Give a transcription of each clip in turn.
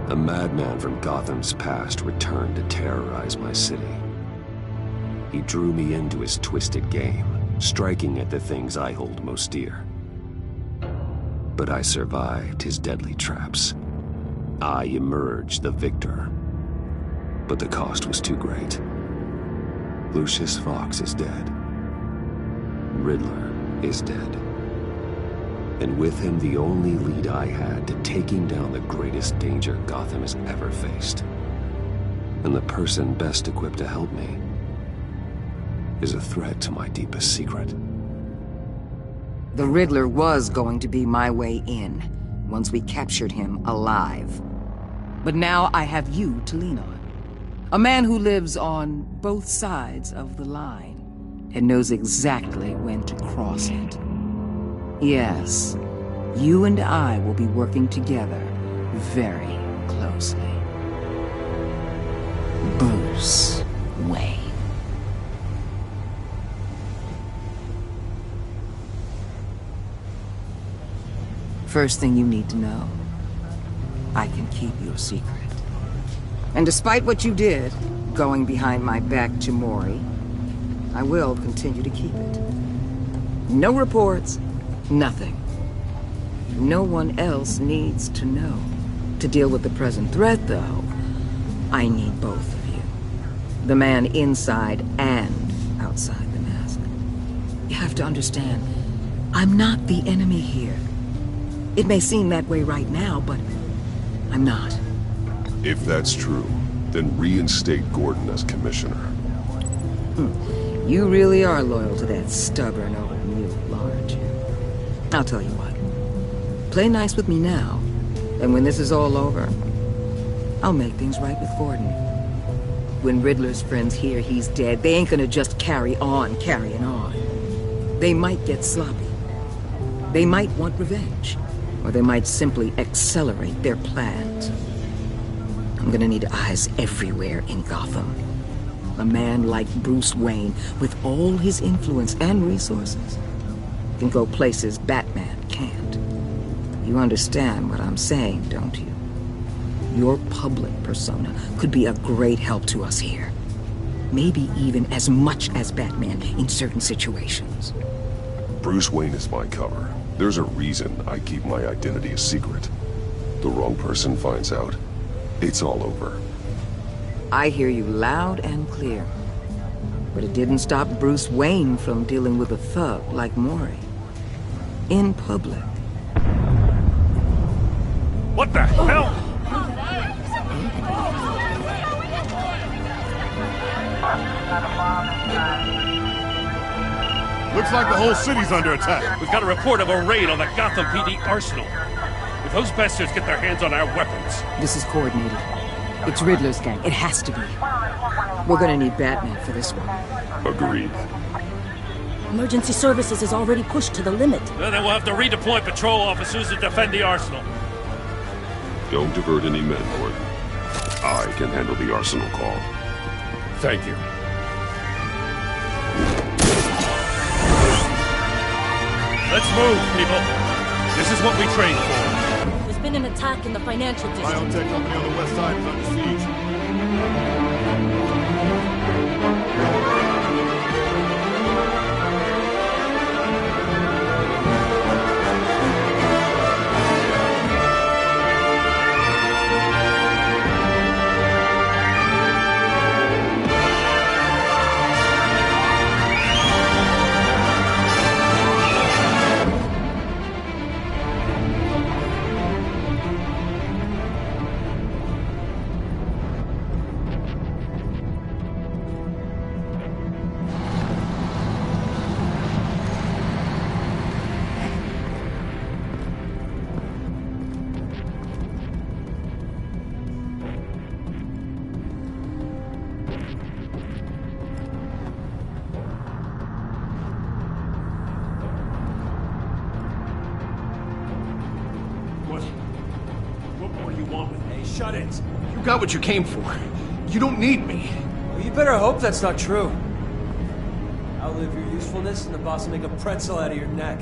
A madman from Gotham's past returned to terrorize my city. He drew me into his twisted game, striking at the things I hold most dear. But I survived his deadly traps. I emerged the victor. But the cost was too great. Lucius Fox is dead. Riddler is dead. And with him, the only lead I had to taking down the greatest danger Gotham has ever faced. And the person best equipped to help me is a threat to my deepest secret. The Riddler was going to be my way in, once we captured him alive. But now I have you to lean on. A man who lives on both sides of the line, and knows exactly when to cross it. Yes, you and I will be working together very closely. Bruce Wayne. First thing you need to know, I can keep your secret. And despite what you did, going behind my back to Mori, I will continue to keep it. No reports, nothing. No one else needs to know. To deal with the present threat, though, I need both of you. The man inside and outside the mask. You have to understand, I'm not the enemy here. It may seem that way right now, but I'm not. If that's true, then reinstate Gordon as commissioner. You really are loyal to that stubborn old mule, aren't you? I'll tell you what. Play nice with me now, and when this is all over, I'll make things right with Gordon. When Riddler's friends hear he's dead, they ain't gonna just carry on carrying on. They might get sloppy. They might want revenge. Or they might simply accelerate their plans. I'm gonna need eyes everywhere in Gotham. A man like Bruce Wayne, with all his influence and resources, can go places Batman can't. You understand what I'm saying, don't you? Your public persona could be a great help to us here. Maybe even as much as Batman in certain situations. Bruce Wayne is my cover. There's a reason I keep my identity a secret. The wrong person finds out, it's all over. I hear you loud and clear. But it didn't stop Bruce Wayne from dealing with a thug like Mori. In public. What the hell? Looks like the whole city's under attack. We've got a report of a raid on the Gotham PD arsenal. If those bastards get their hands on our weapons... This is coordinated. It's Riddler's gang. It has to be. We're gonna need Batman for this one. Agreed. Emergency services is already pushed to the limit. Then we'll have to redeploy patrol officers to defend the arsenal. Don't divert any men, Gordon. I can handle the arsenal call. Thank you. Let's move, people. This is what we trained for. There's been an attack in the financial district. Biotech company on the west side is under siege. Shut it. You got what you came for. You don't need me. Well, you better hope that's not true. Outlive your usefulness and the boss will make a pretzel out of your neck.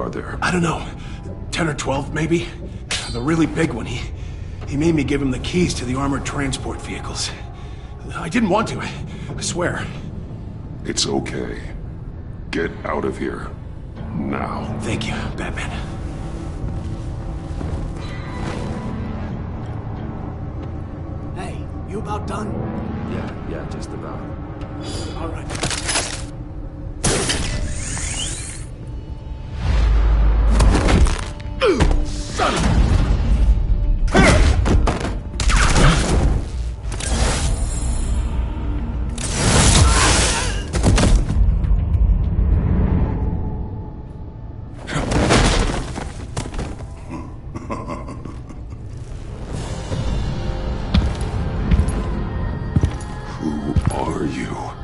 are there? I don't know. 10 or 12, maybe? The really big one, he made me give him the keys to the armored transport vehicles. I didn't want to, I swear. It's okay. Get out of here. Now. Thank you, Batman. Hey, you about done? Yeah, just about. All right. Son of a...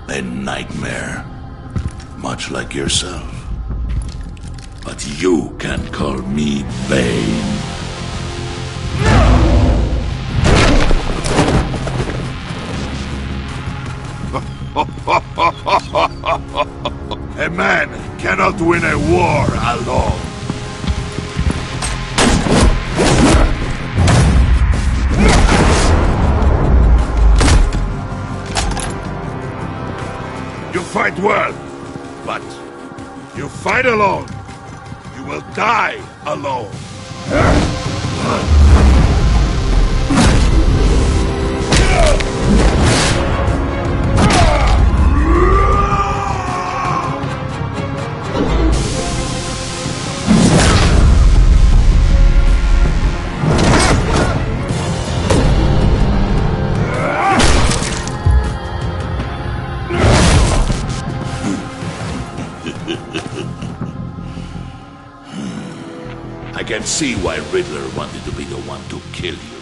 A nightmare. Much like yourself. But you can call me Bane. A man cannot win a war alone. You fight well, but you fight alone. You will die alone. I can see why Riddler wanted to be the one to kill you.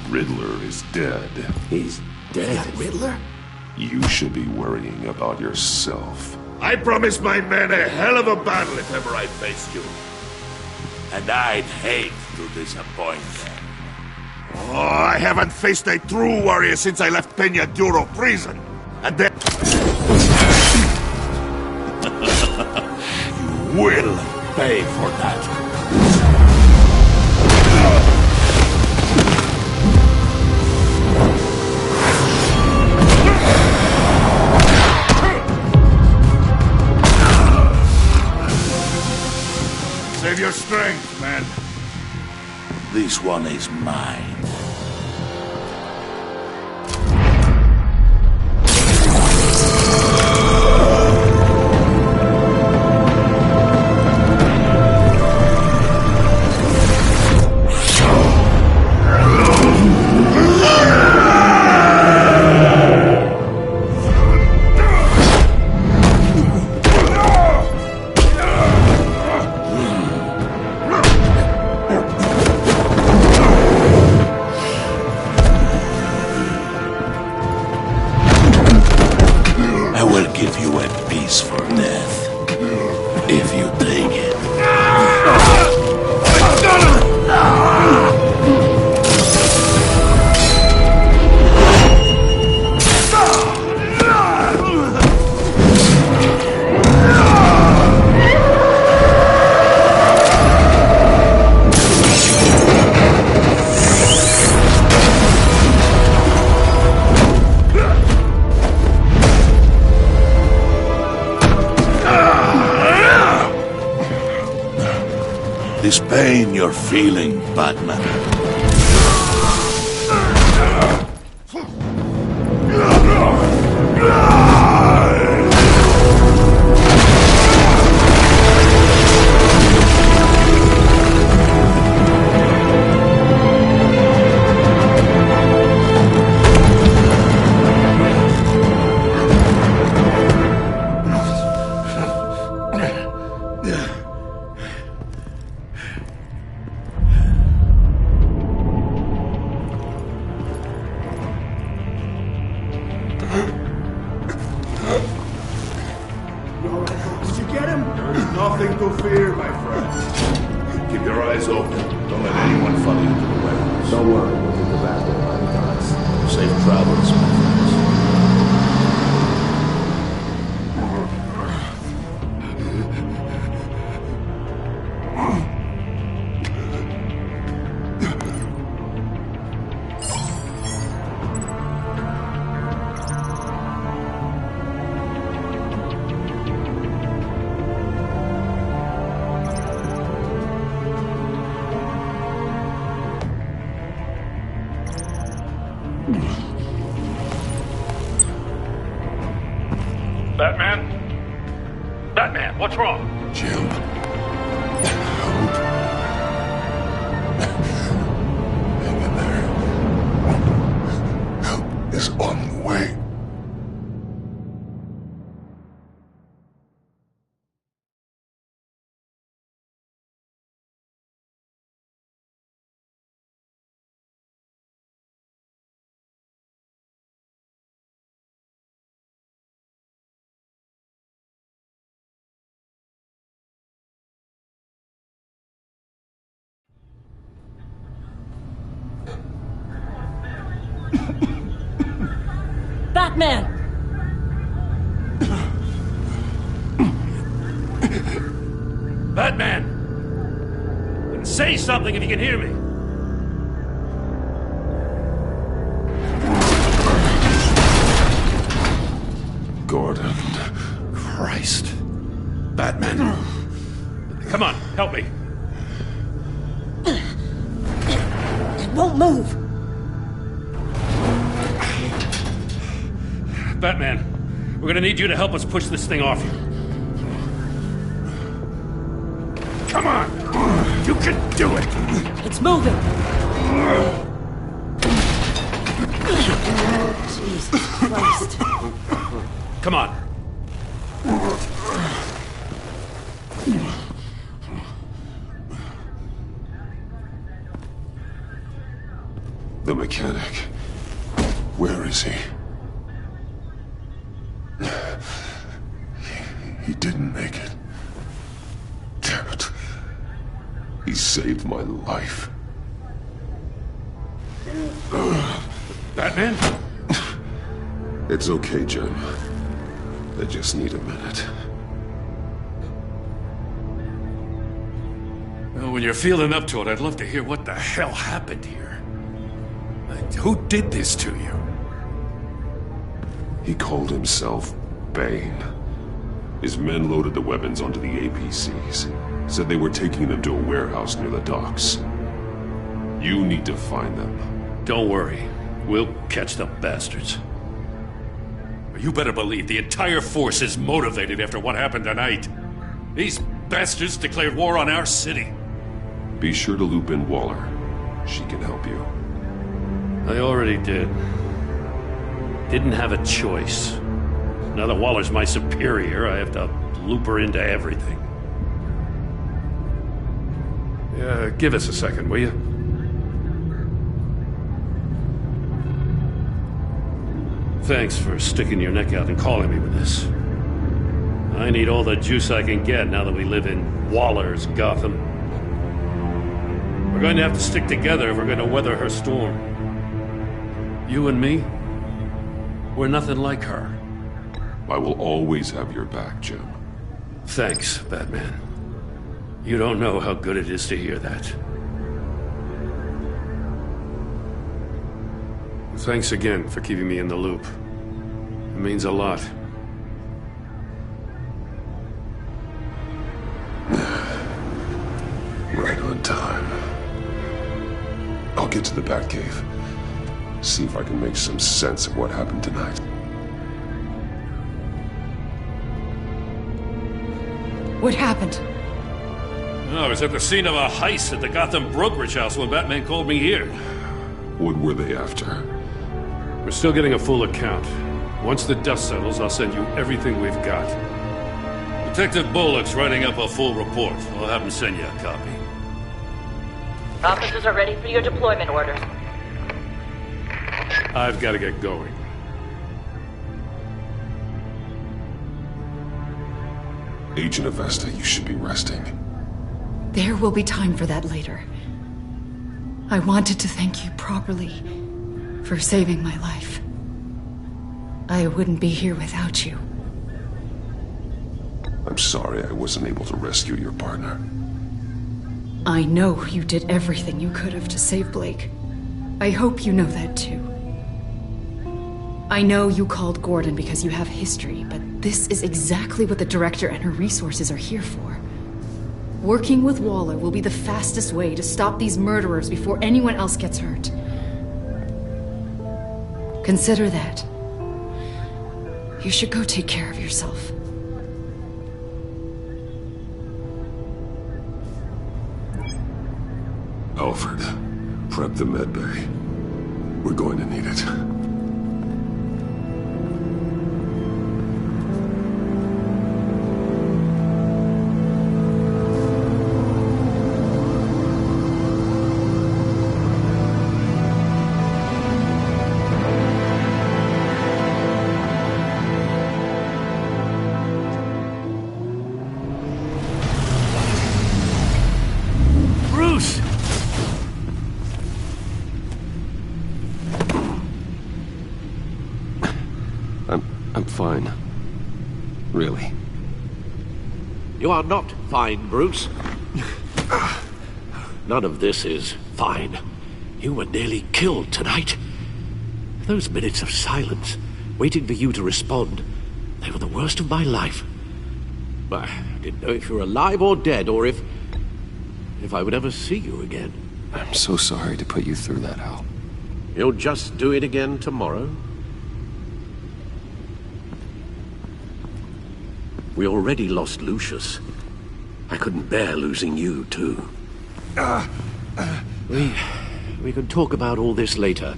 Riddler is dead. He's dead. Riddler? You should be worrying about yourself. I promised my men a hell of a battle if ever I faced you. And I'd hate to disappoint them. Oh, I haven't faced a true warrior since I left Peña Duro prison. And then... You will pay for that. Save your strength, man. This one is mine. Give you a piece for death, if you take it. This pain you're feeling, Batman. Did you get him? There's nothing to fear, my friend. Keep your eyes open. Don't let anyone follow you to the warehouse. Don't worry, we'll get the Batman behind us. Safe travels, my friends. Batman? Batman, what's wrong? Jim. Hope. Hang in there. Help is on the way. Batman! Batman! Say something if you can hear me. Gordon. Christ. Batman. Come on, help me. It won't move! Batman, we're gonna need you to help us push this thing off you. Come on! You can do it! It's moving! Jesus Christ. Come on. The mechanic. Where is he? He didn't make it. Damn it. He saved my life. Batman? It's okay, Jim. I just need a minute. Well, when you're feeling up to it, I'd love to hear what the hell happened here. Like, who did this to you? He called himself Bane. His men loaded the weapons onto the APCs. Said they were taking them to a warehouse near the docks. You need to find them. Don't worry. We'll catch the bastards. You better believe the entire force is motivated after what happened tonight. These bastards declared war on our city. Be sure to loop in Waller. She can help you. I already did. Didn't have a choice. Now that Waller's my superior, I have to loop her into everything. Yeah, give us a second, will you? Thanks for sticking your neck out and calling me with this. I need all the juice I can get now that we live in Waller's Gotham. We're going to have to stick together if we're going to weather her storm. You and me, we're nothing like her. I will always have your back, Jim. Thanks, Batman. You don't know how good it is to hear that. Thanks again for keeping me in the loop. It means a lot. Right on time. I'll get to the Batcave. See if I can make some sense of what happened tonight. What happened? I was at the scene of a heist at the Gotham brokerage house when Batman called me here. What were they after? We're still getting a full account. Once the dust settles, I'll send you everything we've got. Detective Bullock's writing up a full report. I'll have him send you a copy. Officers are ready for your deployment orders. I've got to get going. Agent Avesta, you should be resting. There will be time for that later. I wanted to thank you properly for saving my life. I wouldn't be here without you. I'm sorry I wasn't able to rescue your partner. I know you did everything you could have to save Blake. I hope you know that too. I know you called Gordon because you have history, but this is exactly what the Director and her resources are here for. Working with Waller will be the fastest way to stop these murderers before anyone else gets hurt. Consider that. You should go take care of yourself. Alfred, prep the medbay. We're going to need it. I'm fine. Really. You are not fine, Bruce. None of this is fine. You were nearly killed tonight. Those minutes of silence, waiting for you to respond, they were the worst of my life. I didn't know if you were alive or dead, or if I would ever see you again. I'm so sorry to put you through that, Al. You'll just do it again tomorrow? We already lost Lucius. I couldn't bear losing you, too. We can talk about all this later.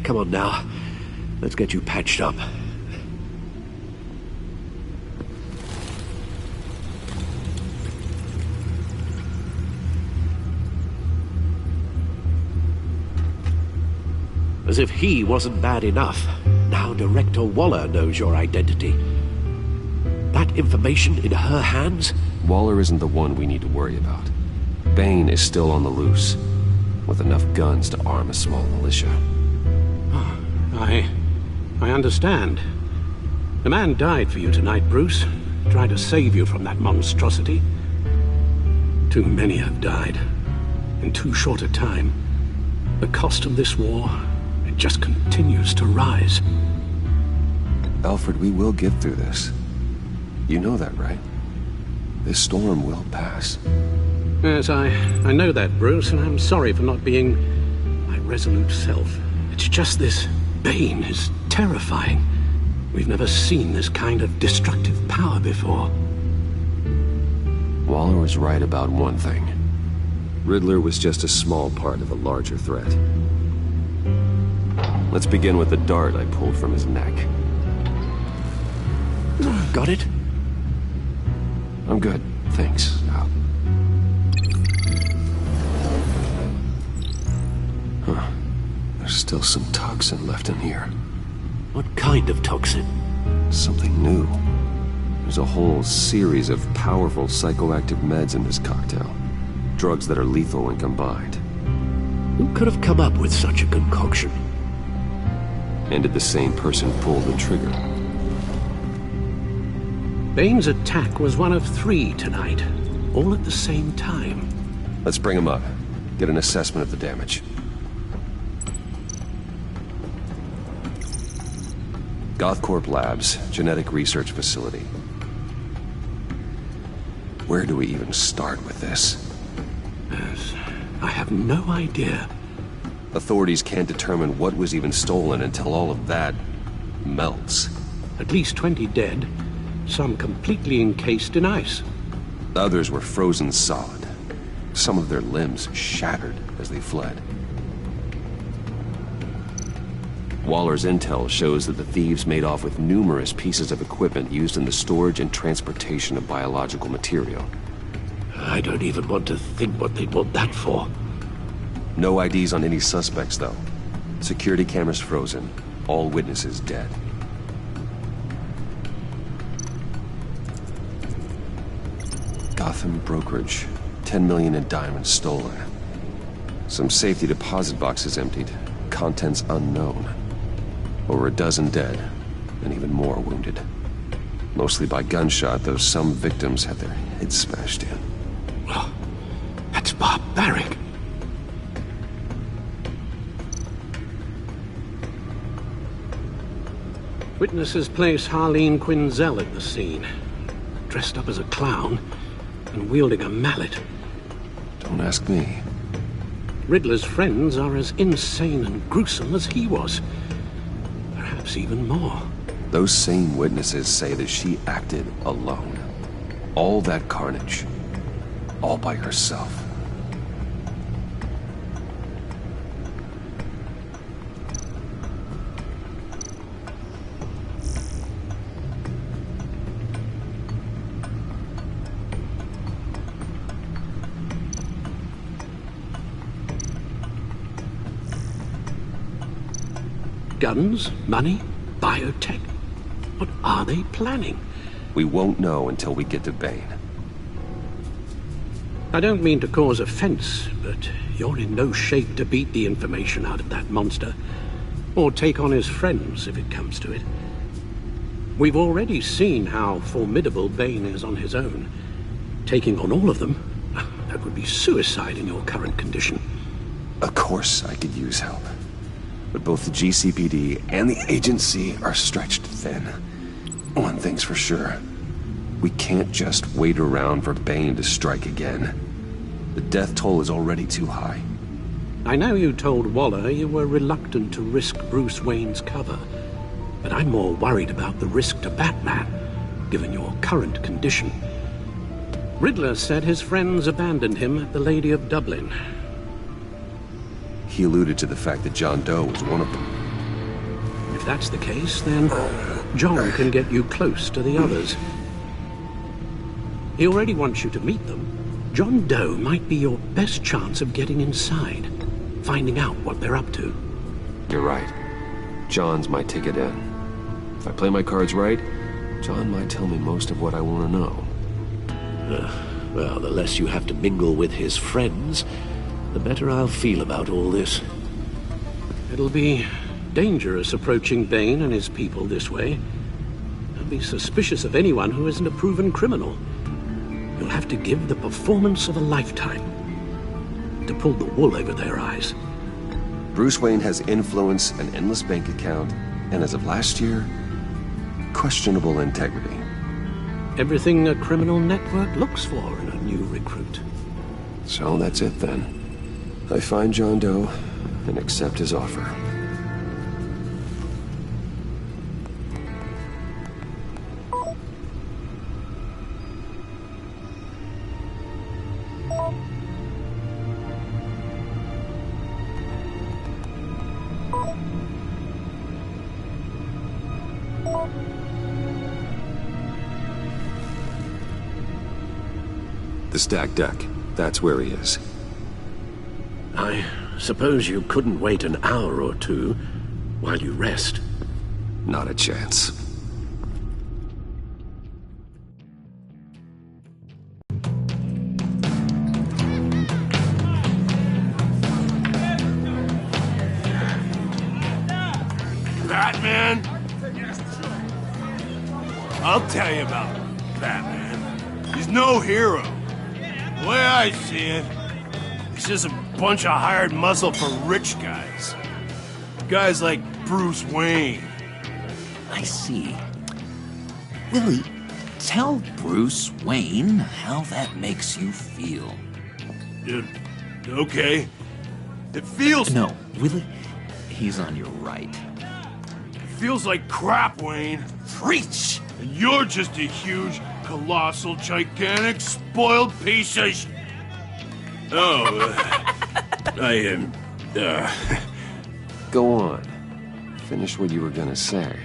Come on now. Let's get you patched up. As if he wasn't bad enough, now Director Waller knows your identity. That information in her hands? Waller isn't the one we need to worry about. Bane is still on the loose, with enough guns to arm a small militia. Oh, I understand. The man died for you tonight, Bruce. Tried to save you from that monstrosity. Too many have died. In too short a time. The cost of this war, it just continues to rise. Alfred, we will get through this. You know that, right? This storm will pass. Yes, I know that, Bruce, and I'm sorry for not being my resolute self. It's just this Bane is terrifying. We've never seen this kind of destructive power before. Waller was right about one thing. Riddler was just a small part of a larger threat. Let's begin with the dart I pulled from his neck. Got it? I'm good, thanks, Al. Huh. There's still some toxin left in here. What kind of toxin? Something new. There's a whole series of powerful psychoactive meds in this cocktail. Drugs that are lethal when combined. Who could have come up with such a concoction? And did the same person pull the trigger? Bane's attack was one of 3 tonight, all at the same time. Let's bring him up. Get an assessment of the damage. Gothcorp Labs, genetic research facility. Where do we even start with this? Yes, I have no idea. Authorities can't determine what was even stolen until all of that melts. At least 20 dead. Some completely encased in ice. Others were frozen solid. Some of their limbs shattered as they fled. Waller's intel shows that the thieves made off with numerous pieces of equipment used in the storage and transportation of biological material. I don't even want to think what they'd want that for. No IDs on any suspects, though. Security cameras frozen. All witnesses dead. Gotham brokerage. 10 million in diamonds stolen. Some safety deposit boxes emptied. Contents unknown. Over a dozen dead, and even more wounded. Mostly by gunshot, though some victims had their heads smashed in. Oh, that's barbaric. Witnesses place Harleen Quinzel at the scene. Dressed up as a clown and wielding a mallet. Don't ask me. Riddler's friends are as insane and gruesome as he was. Perhaps even more. Those same witnesses say that she acted alone. All that carnage. All by herself. Guns, money, biotech. What are they planning? We won't know until we get to Bane. I don't mean to cause offense, but you're in no shape to beat the information out of that monster, or take on his friends if it comes to it. We've already seen how formidable Bane is on his own. Taking on all of them, that would be suicide in your current condition. Of course I could use help. But both the GCPD and the agency are stretched thin. One thing's for sure. We can't just wait around for Bane to strike again. The death toll is already too high. I know you told Waller you were reluctant to risk Bruce Wayne's cover, but I'm more worried about the risk to Batman, given your current condition. Riddler said his friends abandoned him at the Lady of Dublin. He alluded to the fact that John Doe was one of them. If that's the case, then John can get you close to the others. He already wants you to meet them. John Doe might be your best chance of getting inside, finding out what they're up to. You're right. John's my ticket in. If I play my cards right, John might tell me most of what I want to know. Well, the less you have to mingle with his friends, the better I'll feel about all this. It'll be dangerous approaching Bane and his people this way. They'll be suspicious of anyone who isn't a proven criminal. You'll have to give the performance of a lifetime to pull the wool over their eyes. Bruce Wayne has influence, an endless bank account, and as of last year, questionable integrity. Everything a criminal network looks for in a new recruit. So that's it then. I find John Doe and accept his offer. The stacked deck. That's where he is. I suppose you couldn't wait an hour or two while you rest? Not a chance. Batman? I'll tell you about Batman. He's no hero. The way I see it, he's just a bunch of hired muscle for rich guys. Guys like Bruce Wayne. I see. Willie, tell Bruce Wayne how that makes you feel. Okay. It feels... No, Willie, he's on your right. It feels like crap, Wayne. Preach! And you're just a huge, colossal, gigantic, spoiled piece of Go on. Finish what you were gonna say.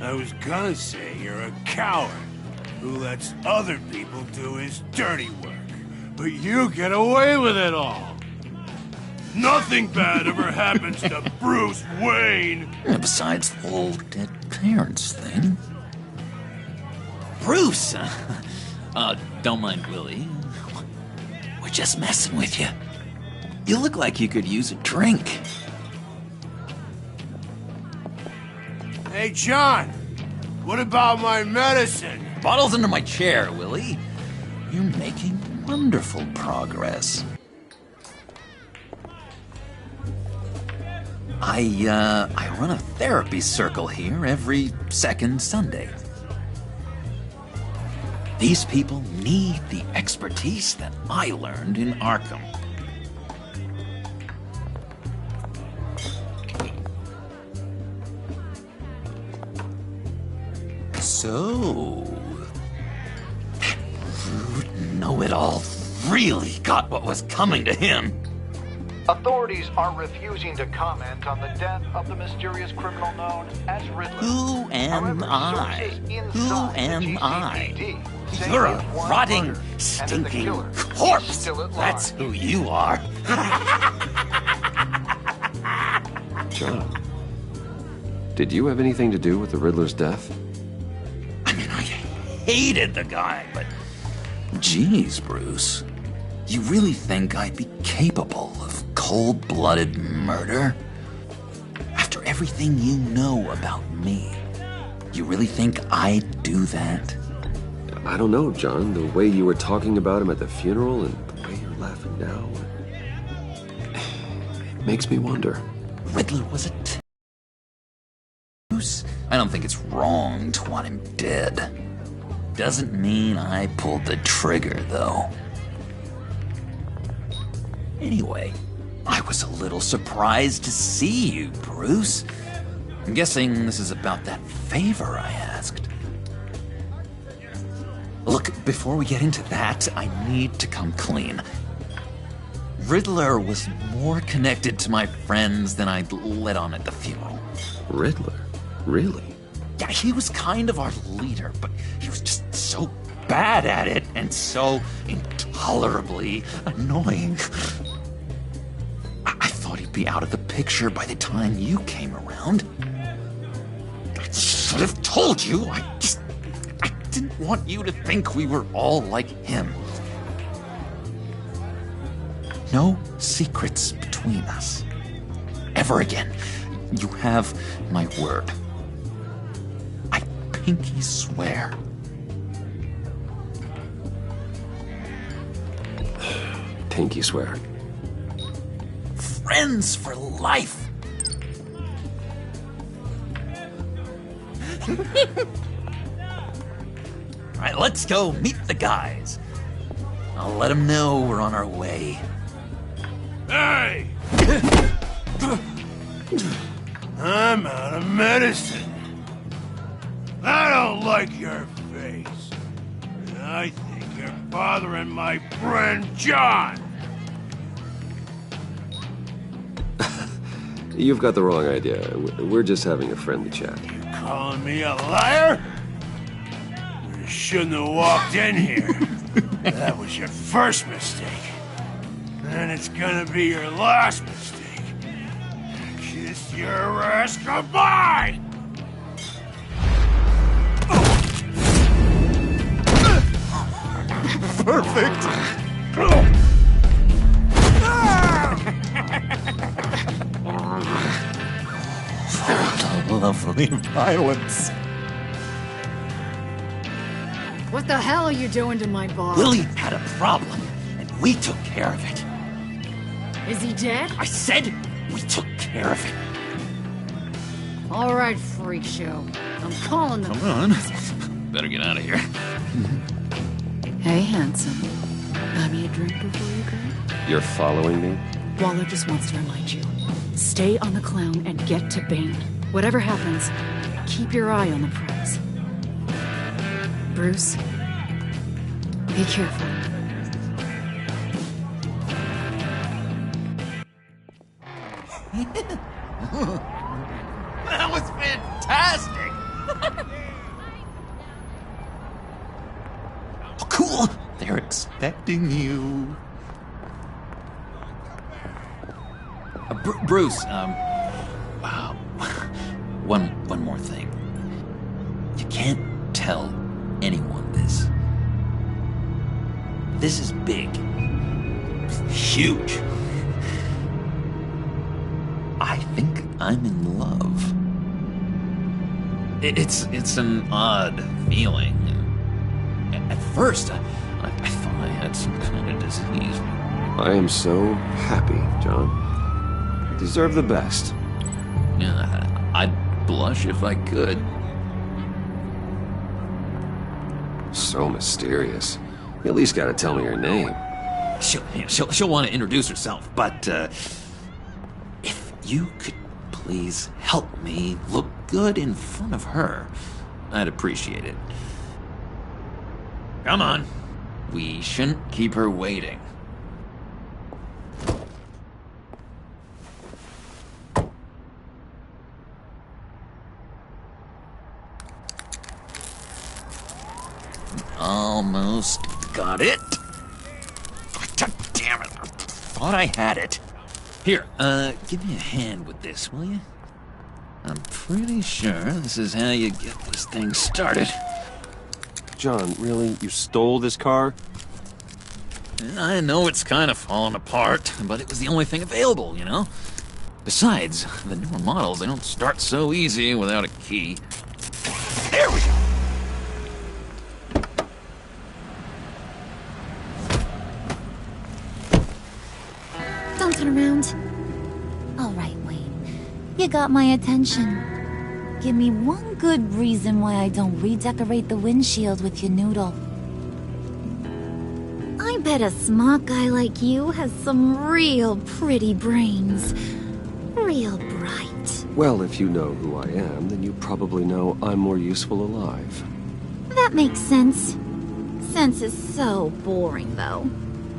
I was gonna say you're a coward who lets other people do his dirty work. But you get away with it all. Nothing bad ever happens to Bruce Wayne. Besides the whole dead parents thing. Bruce! Don't mind Willie. We're just messing with you. You look like you could use a drink. Hey, John. What about my medicine? Bottle's under my chair, Willie. You're making wonderful progress. I run a therapy circle here every second Sunday. These people need the expertise that I learned in Arkham. So... rude know-it-all really got what was coming to him. Authorities are refusing to comment on the death of the mysterious criminal known as Riddler. Who am I? Who am I? say You're a he was rotting, murdered, and that the stinking killer is corpse. still at That's large. who you are. John, did you have anything to do with the Riddler's death? I mean, I hated the guy, but... Geez, Bruce. You really think I'd be capable of cold-blooded murder? After everything you know about me, you really think I'd do that? I don't know, John. The way you were talking about him at the funeral and the way you're laughing now... it makes me wonder. Riddler was a Bruce, I don't think it's wrong to want him dead. Doesn't mean I pulled the trigger, though. Anyway, I was a little surprised to see you, Bruce. I'm guessing this is about that favor I asked. Look, before we get into that, I need to come clean. Riddler was more connected to my friends than I'd let on at the funeral. Riddler? Really? Yeah, he was kind of our leader, but he was just so bad at it and so intolerably annoying. I thought he'd be out of the picture by the time you came around. I should have told you. I didn't want you to think we were all like him. No secrets between us. Ever again. You have my word. I pinky swear. Pinky swear. Friends for life. All right, let's go meet the guys. I'll let them know we're on our way. Hey! I'm out of medicine. I don't like your face. I think you're bothering my friend John. You've got the wrong idea. We're just having a friendly chat. Calling me a liar? You shouldn't have walked in here. That was your first mistake. And it's gonna be your last mistake. Kiss your ass goodbye! Perfect! Lovely violence. What the hell are you doing to my boss? Willie had a problem, and we took care of it. Is he dead? I said we took care of it. All right, freak show. I'm calling them. Come on. Better get out of here. Hey, handsome. Buy me a drink before you go? You're following me? Waller just wants to remind you. Stay on the clown and get to Bane. Whatever happens, keep your eye on the prize. Bruce, be careful. That was fantastic! Oh, cool! They're expecting you. Bruce, one more thing. You can't tell anyone this. This is big. Huge. I think I'm in love. It's an odd feeling. At first, I thought I had some kind of disease. I am so happy, John. You deserve the best. Yeah, I'd blush if I could. So mysterious. You at least gotta tell me your name. She'll want to introduce herself, but if you could please help me look good in front of her, I'd appreciate it. Come on. We shouldn't keep her waiting. Almost got it. God damn it. I thought I had it. Here, give me a hand with this, will you? I'm pretty sure this is how you get this thing started. John, really? You stole this car? I know it's kind of falling apart, but it was the only thing available, you know? Besides, the newer models, they don't start so easy without a key. There we go! Don't turn around. All right, Wayne. You got my attention. Give me one good reason why I don't redecorate the windshield with your noodle. I bet a smart guy like you has some real pretty brains. Real bright. Well, if you know who I am, then you probably know I'm more useful alive. That makes sense. Sense is so boring, though.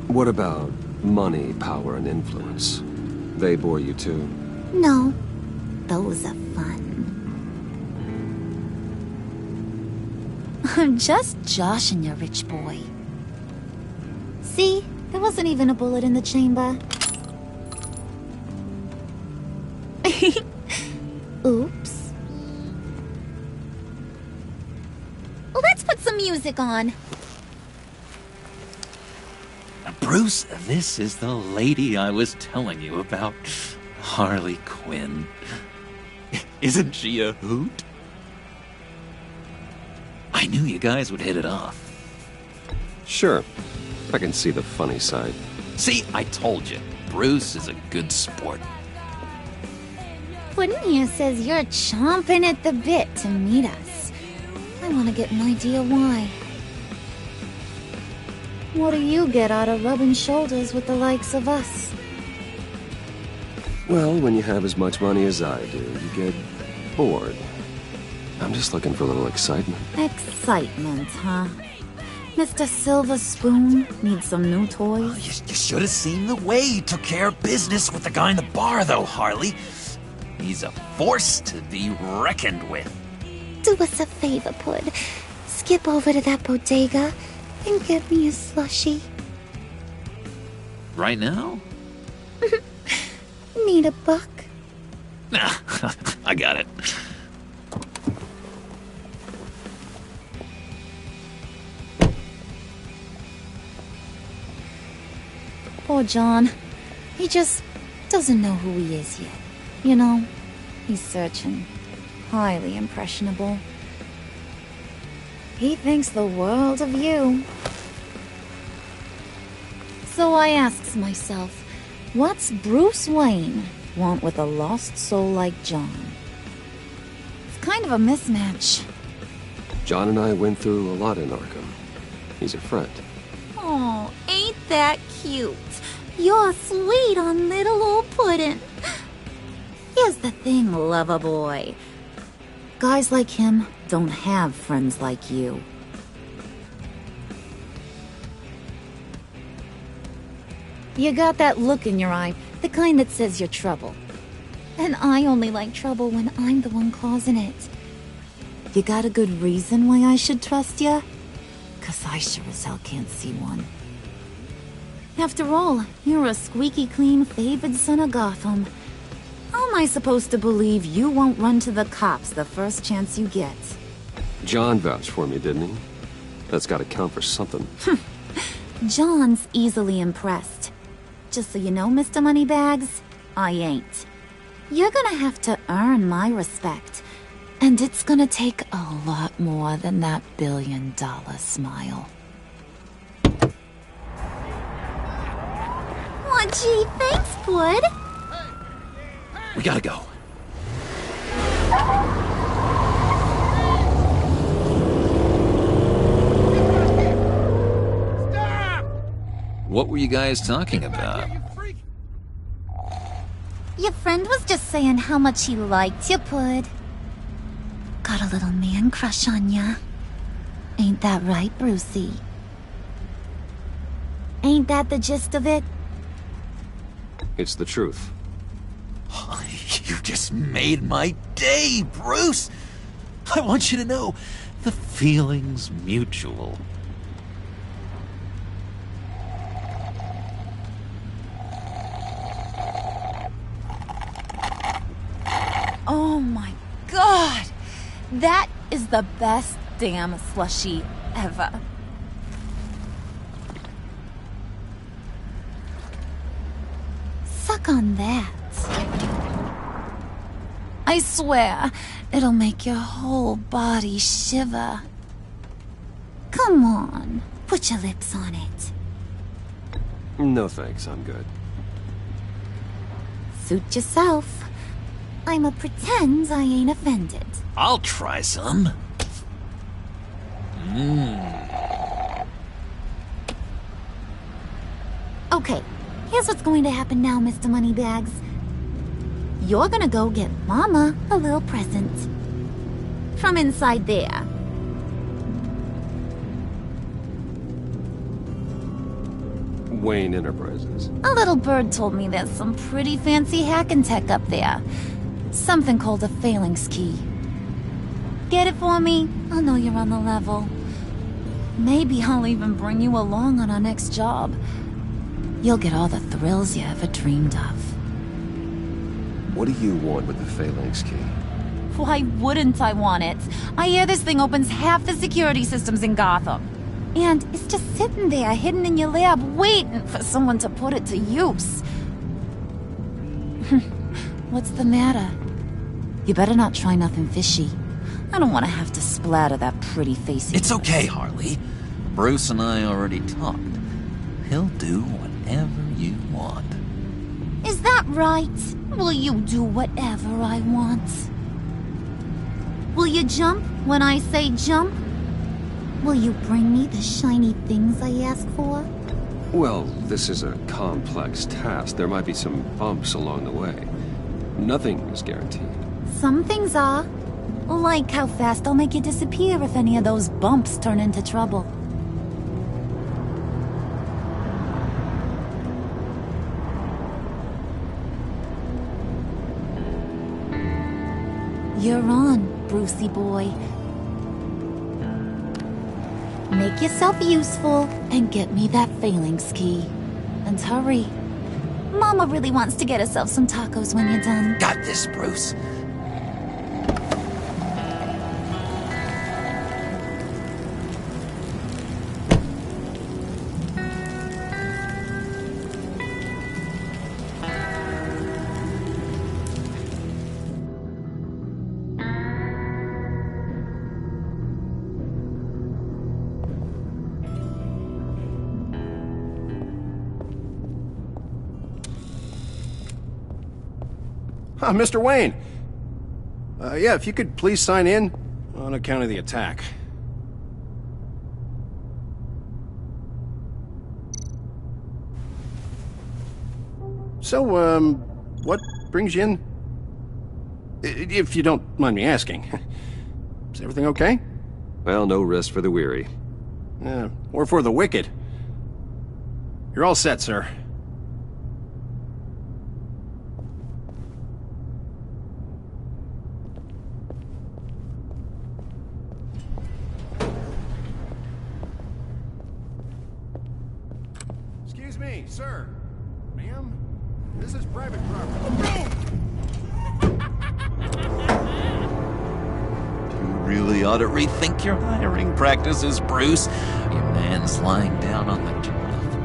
What about money, power, and influence? They bore you too? No. Those are fun. I'm just joshing you, rich boy. See? There wasn't even a bullet in the chamber. Oops. Let's put some music on. Bruce, this is the lady I was telling you about. Harley Quinn. Isn't she a hoot? I knew you guys would hit it off. Sure. I can see the funny side. See, I told you. Bruce is a good sport. Puddin' here says you're chomping at the bit to meet us. I want to get an idea why. What do you get out of rubbing shoulders with the likes of us? Well, when you have as much money as I do, you get bored. I'm just looking for a little excitement. Excitement, huh? Mr. Silver Spoon needs some new toys? You should have seen the way he took care of business with the guy in the bar, though, Harley. He's a force to be reckoned with. Do us a favor, Pud. Skip over to that bodega and get me a slushie. Right now? Need a buck? Nah, I got it. Poor John. He just doesn't know who he is yet. You know, he's searching. Highly impressionable. He thinks the world of you. So I asks myself, what's Bruce Wayne want with a lost soul like John? It's kind of a mismatch. John and I went through a lot in Arkham. He's a friend. Oh, ain't that cute? You're sweet on little old Puddin'. Here's the thing, lover boy. Guys like him don't have friends like you. You got that look in your eye, the kind that says you're trouble. And I only like trouble when I'm the one causing it. You got a good reason why I should trust you? 'Cause I sure as hell can't see one. After all, you're a squeaky clean favored son of Gotham. How am I supposed to believe you won't run to the cops the first chance you get? John vouched for me, didn't he? That's gotta count for something. John's easily impressed. Just so you know, Mr. Moneybags, I ain't. You're gonna have to earn my respect. And it's gonna take a lot more than that billion-dollar smile. Aw, gee, thanks, Bud. We gotta go. Stop! What were you guys talking about? Your friend was just saying how much he liked you, Pud. got a little man crush on ya. Ain't that right, Brucey? Ain't that the gist of it? It's the truth. You just made my day, Bruce! I want you to know, the feeling's mutual. Oh my god! That is the best damn slushie ever. Suck on that. I swear, it'll make your whole body shiver. Come on, put your lips on it. No thanks, I'm good. Suit yourself. I'ma pretend I ain't offended. I'll try some. Okay, here's what's going to happen now, Mr. Moneybags. You're gonna go get Mama a little present. From inside there. Wayne Enterprises. A little bird told me there's some pretty fancy hacking tech up there. Something called a phalanx key. Get it for me? I'll know you're on the level. Maybe I'll even bring you along on our next job. You'll get all the thrills you ever dreamed of. What do you want with the phalanx key? Why wouldn't I want it? I hear this thing opens half the security systems in Gotham. And it's just sitting there, hidden in your lab, waiting for someone to put it to use. What's the matter? You better not try nothing fishy. I don't want to have to splatter that pretty face. It's okay, Harley. Bruce and I already talked. He'll do whatever you want. Is that right? Will you do whatever I want? Will you jump when I say jump? Will you bring me the shiny things I ask for? Well, this is a complex task. There might be some bumps along the way. Nothing is guaranteed. Some things are. Like how fast I'll make you disappear if any of those bumps turn into trouble. You're on, Brucey boy. Make yourself useful and get me that phalanx key. And hurry. Mama really wants to get herself some tacos when you're done. Got this, Bruce. Mr. Wayne. Yeah, if you could please sign in on account of the attack. So, what brings you in? If you don't mind me asking. Is everything okay? Well, no rest for the weary. Yeah, or for the wicked. You're all set, sir. Excuse me, sir. Ma'am, this is private property. You really ought to rethink your hiring practices, Bruce. Your man's lying down on the job.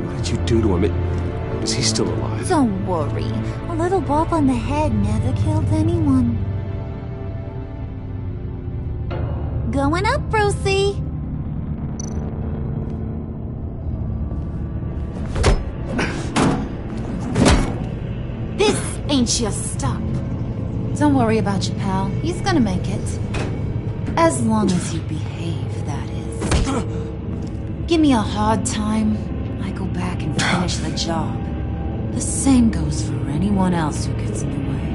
What did you do to him? Is he still alive? Don't worry. A little bump on the head never killed anyone. Going up, Brucey. This ain't your stop. Don't worry about your pal. He's gonna make it. As long as you behave, that is. Give me a hard time, I go back and finish the job. The same goes for anyone else who gets in the way.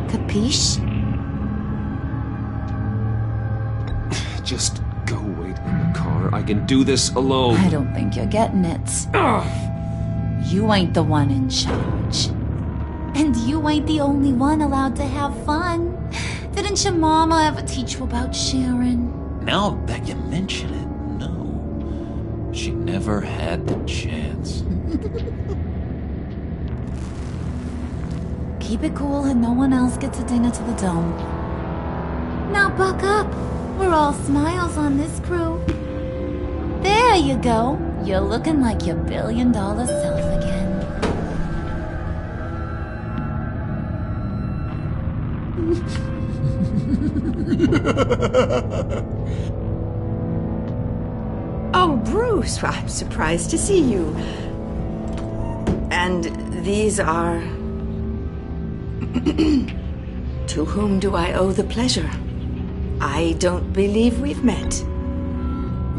Capiche? just go wait in the car? I can do this alone. I don't think you're getting it. You ain't the one in charge. And you ain't the only one allowed to have fun. Didn't your mama ever teach you about sharing? Now that you mention it, no. She never had the chance. Keep it cool and no one else gets a dinger to the dome. Now buck up. We're all smiles on this crew. There you go. You're looking like your billion-dollar self again. Oh, Bruce, I'm surprised to see you. And these are... To whom do I owe the pleasure? I don't believe we've met.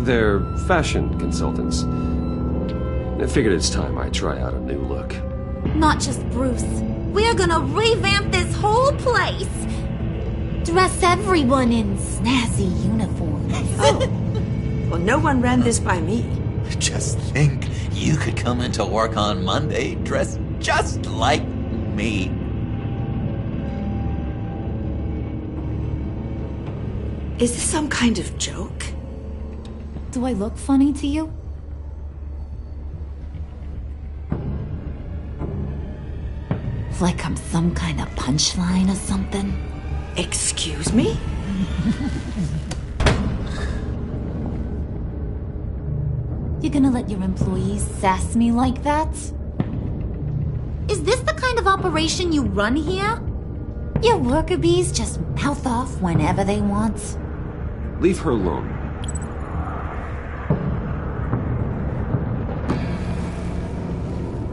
They're fashion consultants. I figured it's time I try out a new look. Not just Bruce. We're gonna revamp this whole place. Dress everyone in snazzy uniforms. Oh. Well, no one ran this by me. Just think, you could come into work on Monday dressed just like me. Is this some kind of joke? Do I look funny to you? Like I'm some kind of punchline or something? Excuse me? You're gonna let your employees sass me like that? Is this the kind of operation you run here? Your worker bees just mouth off whenever they want? Leave her alone.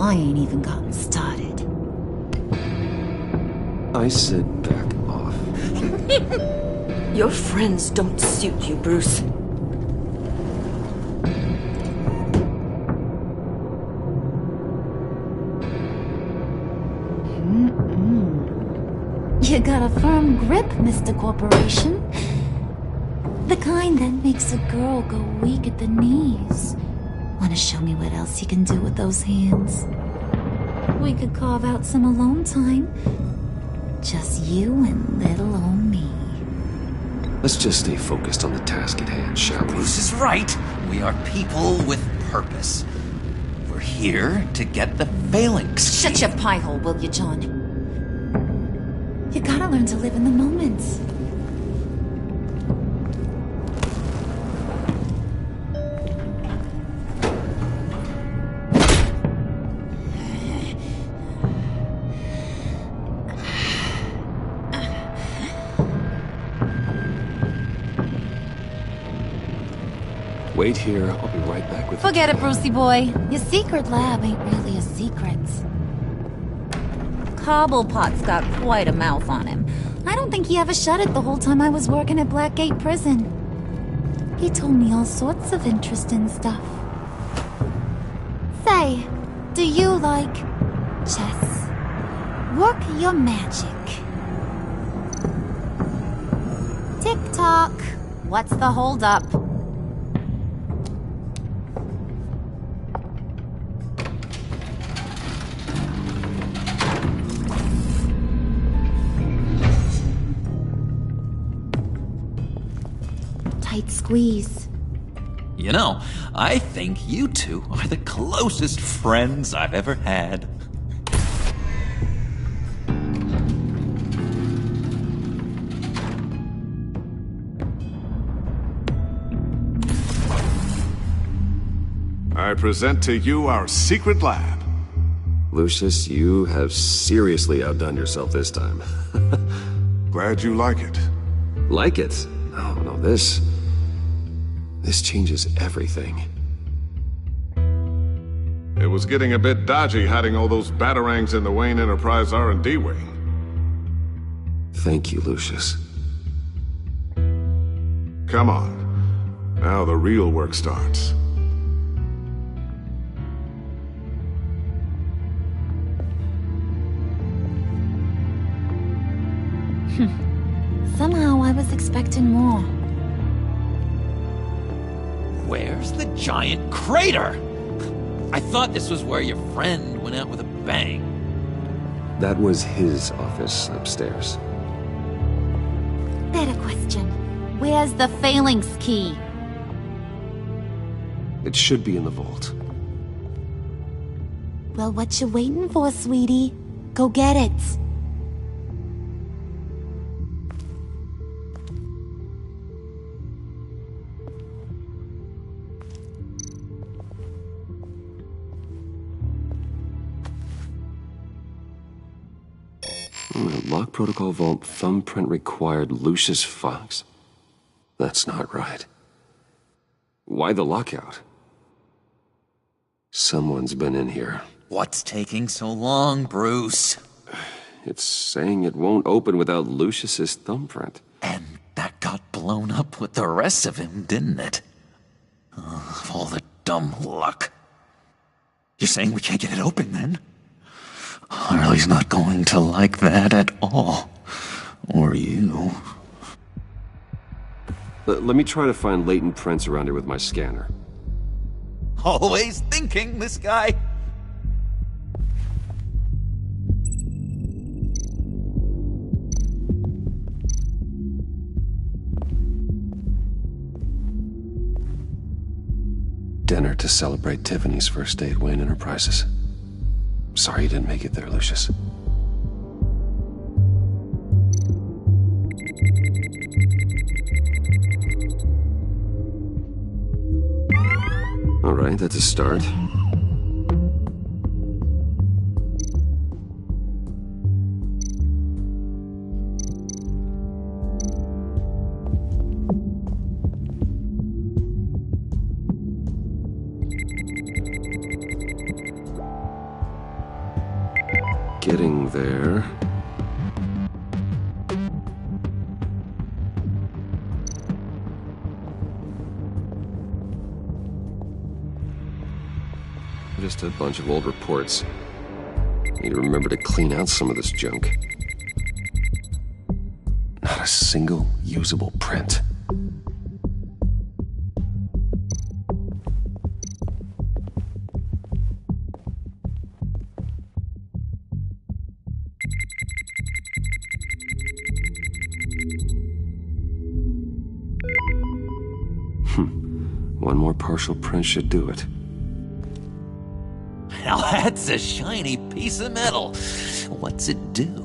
I ain't even gotten started. I said back off. Your friends don't suit you, Bruce. You got a firm grip, Mr. Corporation. The kind that makes a girl go weak at the knees. Wanna show me what else you can do with those hands? We could carve out some alone time. Just you and little old me. Let's just stay focused on the task at hand, shall we? Bruce is right. We are people with purpose. We're here to get the phalanx. Shut your pie hole, will you, John? You gotta learn to live in the moment. Wait here. I'll be right back with Forget it, Brucey boy. Your secret lab ain't really a secret. Cobblepot's got quite a mouth on him. I don't think he ever shut it the whole time I was working at Blackgate Prison. He told me all sorts of interesting stuff. Say, do you like chess? Work your magic. Tick-tock. What's the holdup? Tight squeeze. You know, I think you two are the closest friends I've ever had. I present to you our secret lab. Lucius, you have seriously outdone yourself this time. Glad you like it. Like it? Oh, no, this changes everything. It was getting a bit dodgy hiding all those batarangs in the Wayne Enterprise R&D wing. Thank you, Lucius. Come on. Now the real work starts. Somehow I was expecting more. Where's the giant crater? I thought this was where your friend went out with a bang. That was his office upstairs. Better question. Where's the phalanx key? It should be in the vault. Well, what you waiting for, sweetie? Go get it. Lock protocol vault thumbprint required Lucius Fox? That's not right. Why the lockout? Someone's been in here. What's taking so long, Bruce? It's saying it won't open without Lucius's thumbprint. And that got blown up with the rest of him, didn't it? All the dumb luck. You're saying we can't get it open, then? Harley's not going to like that at all. Or you. Let me try to find latent prints around here with my scanner. Always thinking, this guy. Dinner to celebrate Tiffany's first day at Wayne Enterprises. Sorry you didn't make it there, Lucius. All right, that's a start. Getting there. Just a bunch of old reports. Need to remember to clean out some of this junk. Not a single usable print. One more partial print should do it. Now that's a shiny piece of metal. What's it do?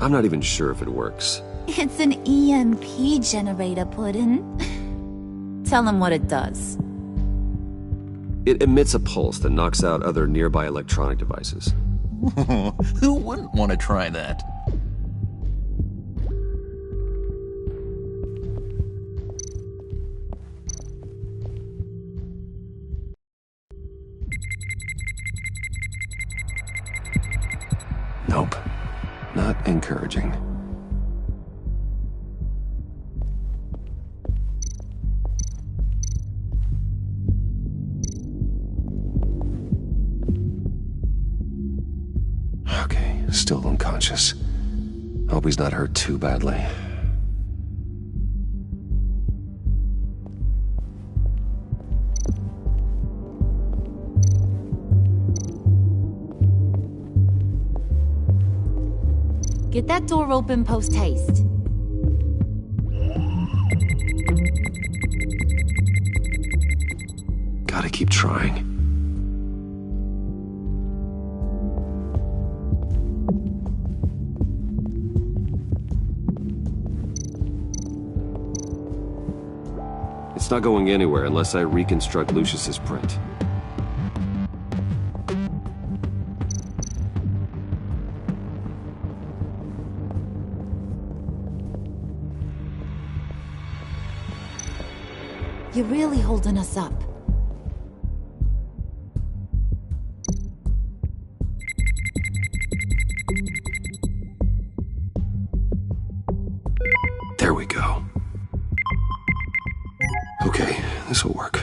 I'm not even sure if it works. It's an EMP generator, Puddin'. Tell him what it does. It emits a pulse that knocks out other nearby electronic devices. Who wouldn't want to try that? Nope. Not encouraging. Okay, still unconscious. Hope he's not hurt too badly. Get that door open post-haste. Gotta keep trying. It's not going anywhere unless I reconstruct Lucius's print. You're really holding us up. There we go. Okay, this will work.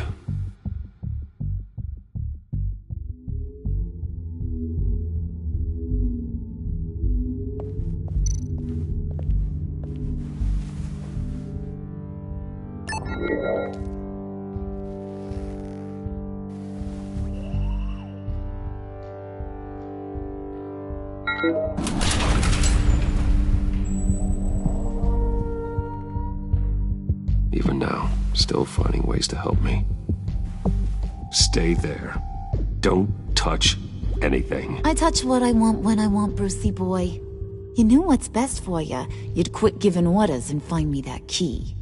Even now, still finding ways to help me. Stay there. Don't touch anything. I touch what I want when I want, Brucey boy. You knew what's best for you. You'd quit giving orders and find me that key.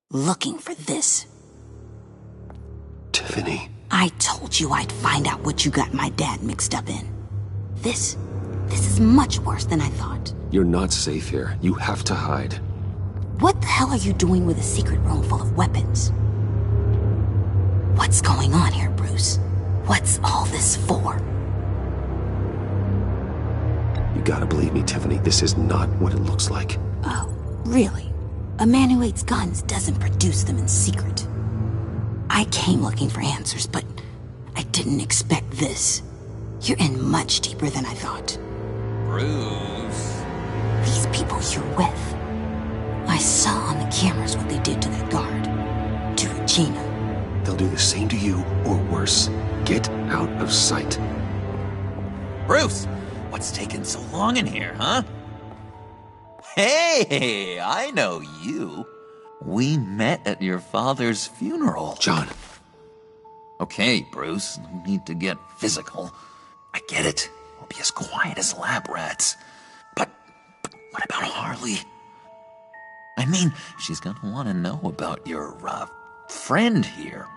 Looking for this. Tiffany. I told you I'd find out what you got my dad mixed up in. This is much worse than I thought. You're not safe here. You have to hide. What the hell are you doing with a secret room full of weapons? What's going on here, Bruce? What's all this for? You gotta believe me, Tiffany. This is not what it looks like. Oh, really? A man who hates guns doesn't produce them in secret. I came looking for answers, but I didn't expect this. You're in much deeper than I thought. Bruce. These people you're with. I saw on the cameras what they did to that guard. To Regina. They'll do the same to you, or worse. Get out of sight. Bruce, what's taking so long in here, huh? Hey, I know you. We met at your father's funeral. John. Okay, Bruce, no need to get physical. I get it. We'll be as quiet as lab rats. But what about Harley? I mean, she's gonna want to know about your, friend here.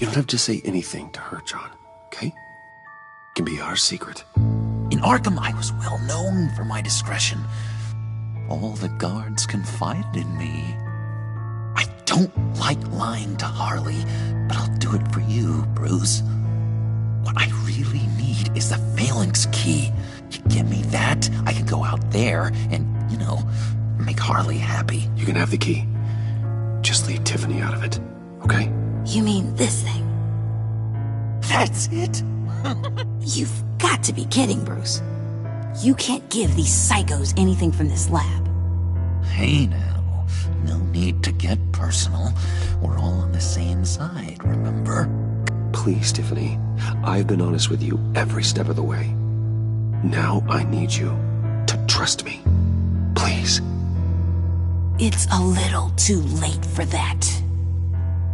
You don't have to say anything to her, John, okay? It can be our secret. In Arkham, I was well known for my discretion. All the guards confided in me. I don't like lying to Harley, but I'll do it for you, Bruce. What I really need is the Phalanx key. You get me that, I can go out there and, make Harley happy. You can have the key. Just leave Tiffany out of it, okay? You mean this thing? That's it? You've got to be kidding, Bruce. You can't give these psychos anything from this lab. Hey now, no need to get personal. We're all on the same side, remember? Please, Tiffany. I've been honest with you every step of the way. Now I need you to trust me. Please. It's a little too late for that.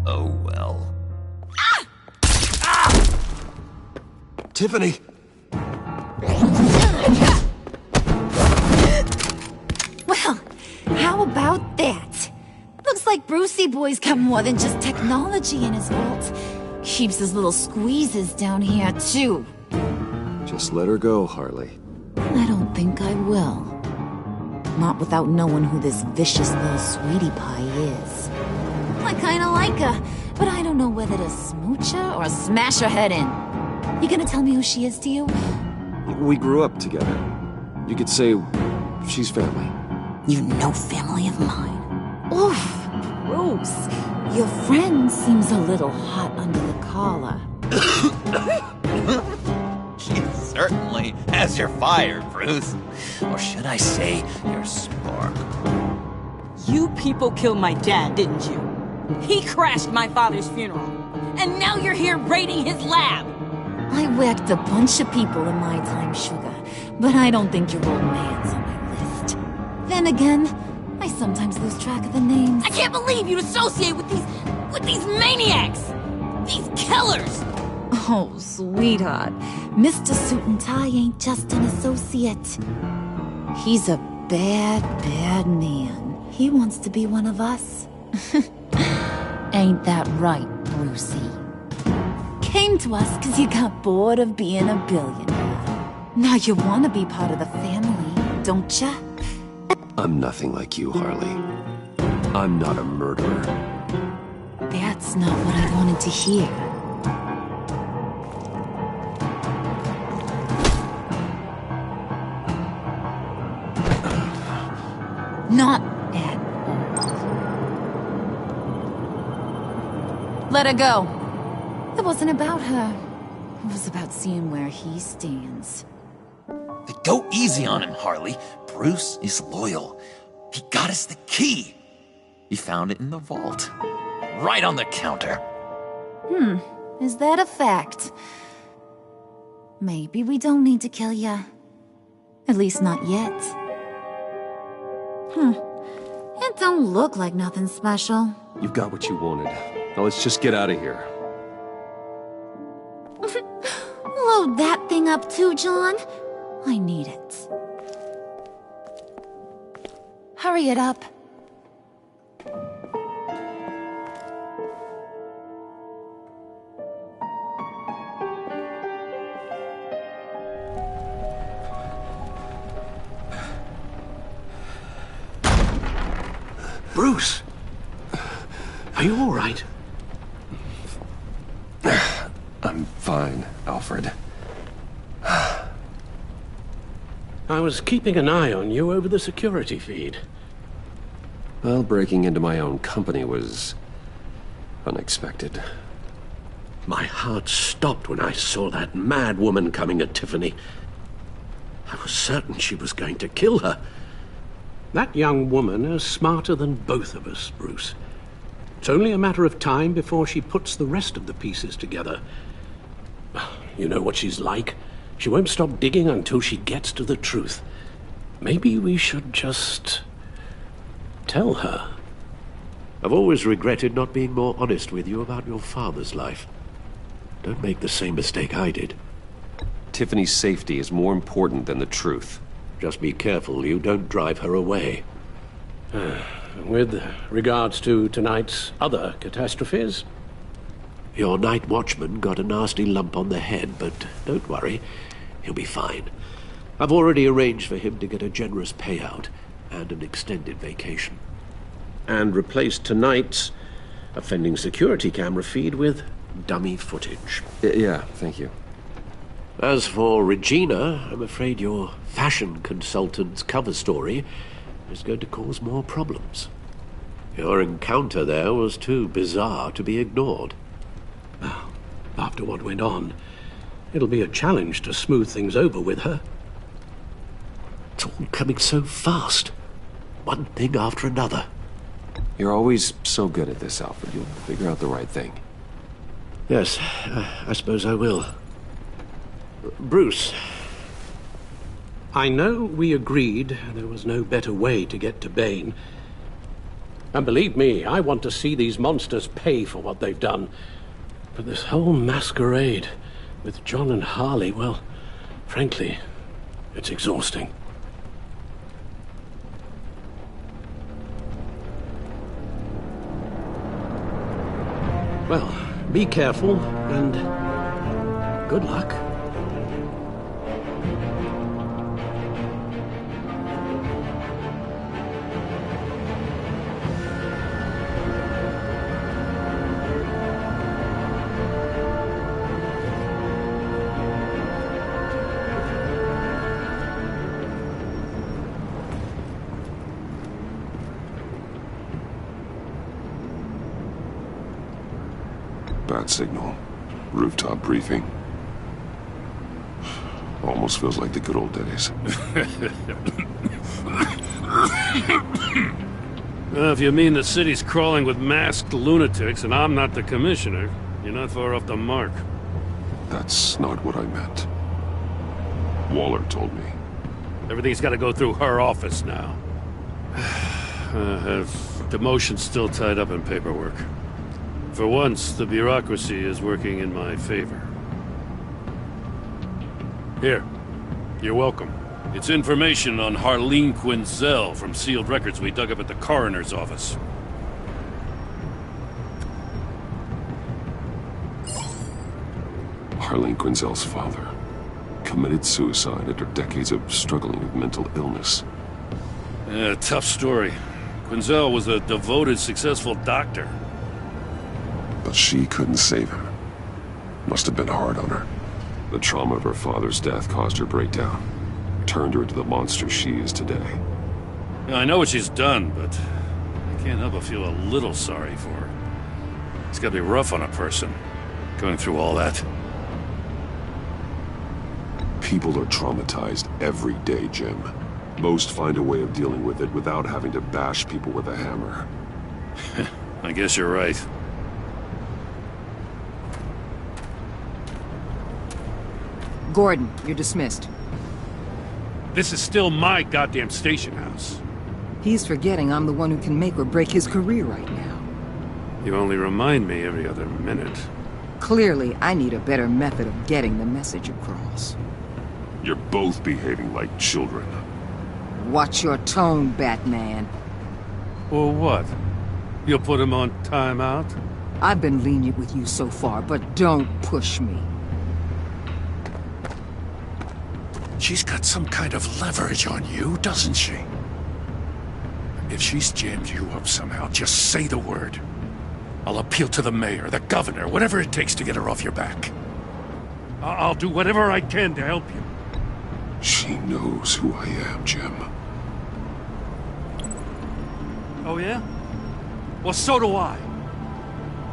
Oh, well. Ah! Ah! Tiffany! Well, how about that? Looks like Brucey Boy's got more than just technology in his vault. Keeps his little squeezes down here, too. Just let her go, Harley. I don't think I will. Not without knowing who this vicious little sweetie pie is. I kinda like her, but I don't know whether to smooch her or smash her head in. You gonna tell me who she is to you? We grew up together. You could say she's family. You know family of mine. Oof, Bruce. Your friend seems a little hot under the collar. She certainly has your fire, Bruce. Or should I say, your spark. You people killed my dad, didn't you? He crashed my father's funeral. And now you're here raiding his lab. I whacked a bunch of people in my time, Sugar. But I don't think your old man's on my list. Then again, I sometimes lose track of the names. I can't believe you'd associate with these maniacs! These killers! Oh, sweetheart. Mr. Suit and Tie ain't just an associate. He's a bad, bad man. He wants to be one of us. Ain't that right, Brucey? Came to us because you got bored of being a billionaire. Now you want to be part of the family, don't ya? I'm nothing like you, Harley. I'm not a murderer. That's not what I wanted to hear. Not at all. Let her go. It wasn't about her. It was about seeing where he stands. Go easy on him, Harley. Bruce is loyal. He got us the key. He found it in the vault. Right on the counter. Is that a fact? Maybe we don't need to kill ya. At least not yet. It don't look like nothing special. You've got what you wanted. Now let's just get out of here. Load that thing up too, John. I need it. Hurry it up. Bruce! Are you all right? I'm fine, Alfred. I was keeping an eye on you over the security feed. Well, breaking into my own company was unexpected. My heart stopped when I saw that mad woman coming at Tiffany. I was certain she was going to kill her. That young woman is smarter than both of us, Bruce. It's only a matter of time before she puts the rest of the pieces together. You know what she's like. She won't stop digging until she gets to the truth. Maybe we should just tell her. I've always regretted not being more honest with you about your father's life. Don't make the same mistake I did. Tiffany's safety is more important than the truth. Just be careful you don't drive her away. With regards to tonight's other catastrophes? Your night watchman got a nasty lump on the head, but don't worry. He'll be fine. I've already arranged for him to get a generous payout and an extended vacation. And replaced tonight's offending security camera feed with dummy footage. Yeah, thank you. As for Regina, I'm afraid your fashion consultant's cover story is going to cause more problems. Your encounter there was too bizarre to be ignored. Well, after what went on, it'll be a challenge to smooth things over with her. It's all coming so fast. One thing after another. You're always so good at this, Alfred. You'll figure out the right thing. Yes, I suppose I will. Bruce. I know we agreed there was no better way to get to Bane. And believe me, I want to see these monsters pay for what they've done. But this whole masquerade with John and Harley, well, frankly, it's exhausting. Well, be careful and good luck. Bat signal. Rooftop briefing. Almost feels like the good old days. Well, if you mean the city's crawling with masked lunatics and I'm not the commissioner, you're not far off the mark. That's not what I meant. Waller told me. Everything's got to go through her office now. Demotion's still tied up in paperwork. For once, the bureaucracy is working in my favor. Here. You're welcome. It's information on Harleen Quinzel from sealed records we dug up at the coroner's office. Harleen Quinzel's father committed suicide after decades of struggling with mental illness. Yeah, tough story. Quinzel was a devoted, successful doctor. But she couldn't save him. Must have been hard on her. The trauma of her father's death caused her breakdown. Turned her into the monster she is today. Yeah, I know what she's done, but I can't help but feel a little sorry for her. It's gotta be rough on a person, going through all that. People are traumatized every day, Jim. Most find a way of dealing with it without having to bash people with a hammer. I guess you're right. Gordon, you're dismissed. This is still my goddamn station house. He's forgetting I'm the one who can make or break his career right now. You only remind me every other minute. Clearly, I need a better method of getting the message across. You're both behaving like children. Watch your tone, Batman. Or what? You'll put him on timeout? I've been lenient with you so far, but don't push me. She's got some kind of leverage on you, doesn't she? If she's jammed you up somehow, just say the word. I'll appeal to the mayor, the governor, whatever it takes to get her off your back. I'll do whatever I can to help you. She knows who I am, Jim. Oh yeah? Well, so do I.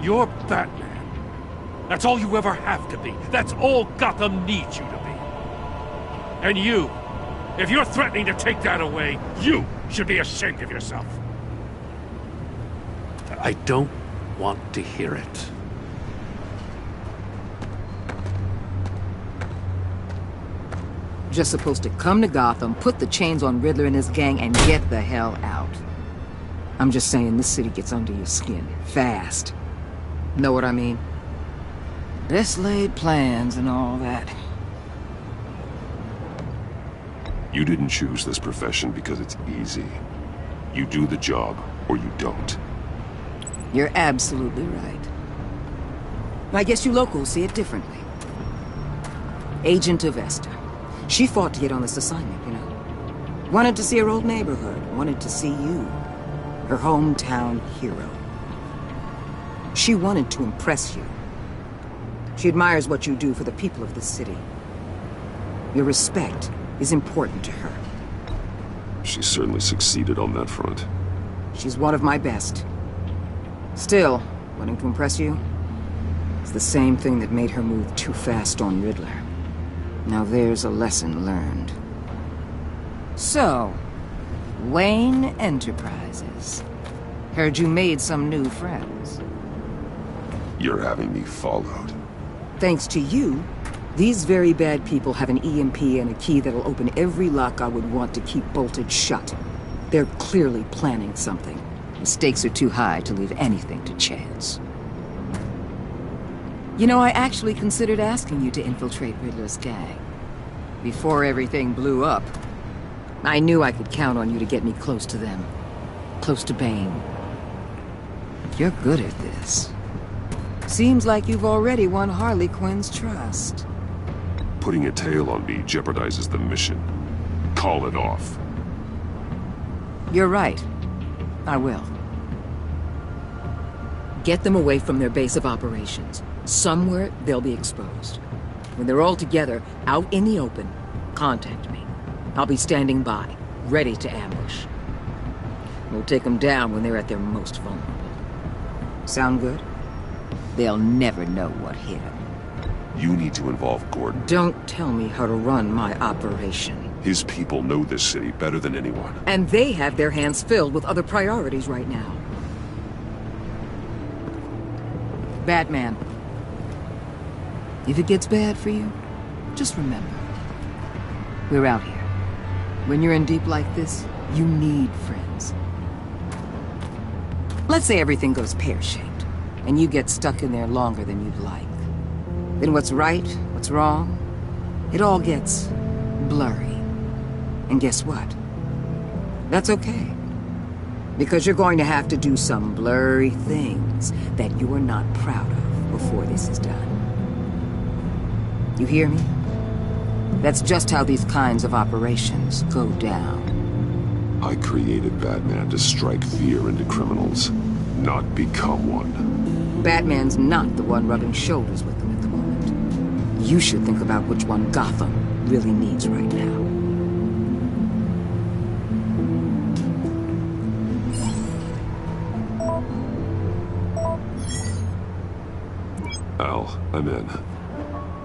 You're Batman. That's all you ever have to be. That's all Gotham needs you to be. And you, if you're threatening to take that away, you should be ashamed of yourself. I don't want to hear it. Just supposed to come to Gotham, put the chains on Riddler and his gang, and get the hell out. I'm just saying this city gets under your skin. Fast. Know what I mean? Best laid plans and all that. You didn't choose this profession because it's easy. You do the job, or you don't. You're absolutely right. I guess you locals see it differently. Agent of Esther. She fought to get on this assignment, you know. Wanted to see her old neighborhood. Wanted to see you. Her hometown hero. She wanted to impress you. She admires what you do for the people of this city. Your respect is important to her. She certainly succeeded on that front. She's one of my best. Still, wanting to impress you is the same thing that made her move too fast on Riddler. Now there's a lesson learned. So, Wayne Enterprises. Heard you made some new friends. You're having me followed. Thanks to you, these very bad people have an EMP and a key that'll open every lock I would want to keep bolted shut. They're clearly planning something. The stakes are too high to leave anything to chance. You know, I actually considered asking you to infiltrate Riddler's gang. Before everything blew up, I knew I could count on you to get me close to them. Close to Bane. You're good at this. Seems like you've already won Harley Quinn's trust. Putting a tail on me jeopardizes the mission. Call it off. You're right. I will. Get them away from their base of operations. Somewhere they'll be exposed. When they're all together, out in the open, contact me. I'll be standing by, ready to ambush. We'll take them down when they're at their most vulnerable. Sound good? They'll never know what hit them. You need to involve Gordon. Don't tell me how to run my operation. His people know this city better than anyone. And they have their hands filled with other priorities right now. Batman. If it gets bad for you, just remember. We're out here. When you're in deep like this, you need friends. Let's say everything goes pear-shaped, and you get stuck in there longer than you'd like. Then what's right, what's wrong, it all gets blurry. And guess what? That's okay. Because you're going to have to do some blurry things that you're not proud of before this is done. You hear me? That's just how these kinds of operations go down. I created Batman to strike fear into criminals, not become one. Batman's not the one rubbing shoulders with them at the moment. You should think about which one Gotham really needs right now. Al, I'm in.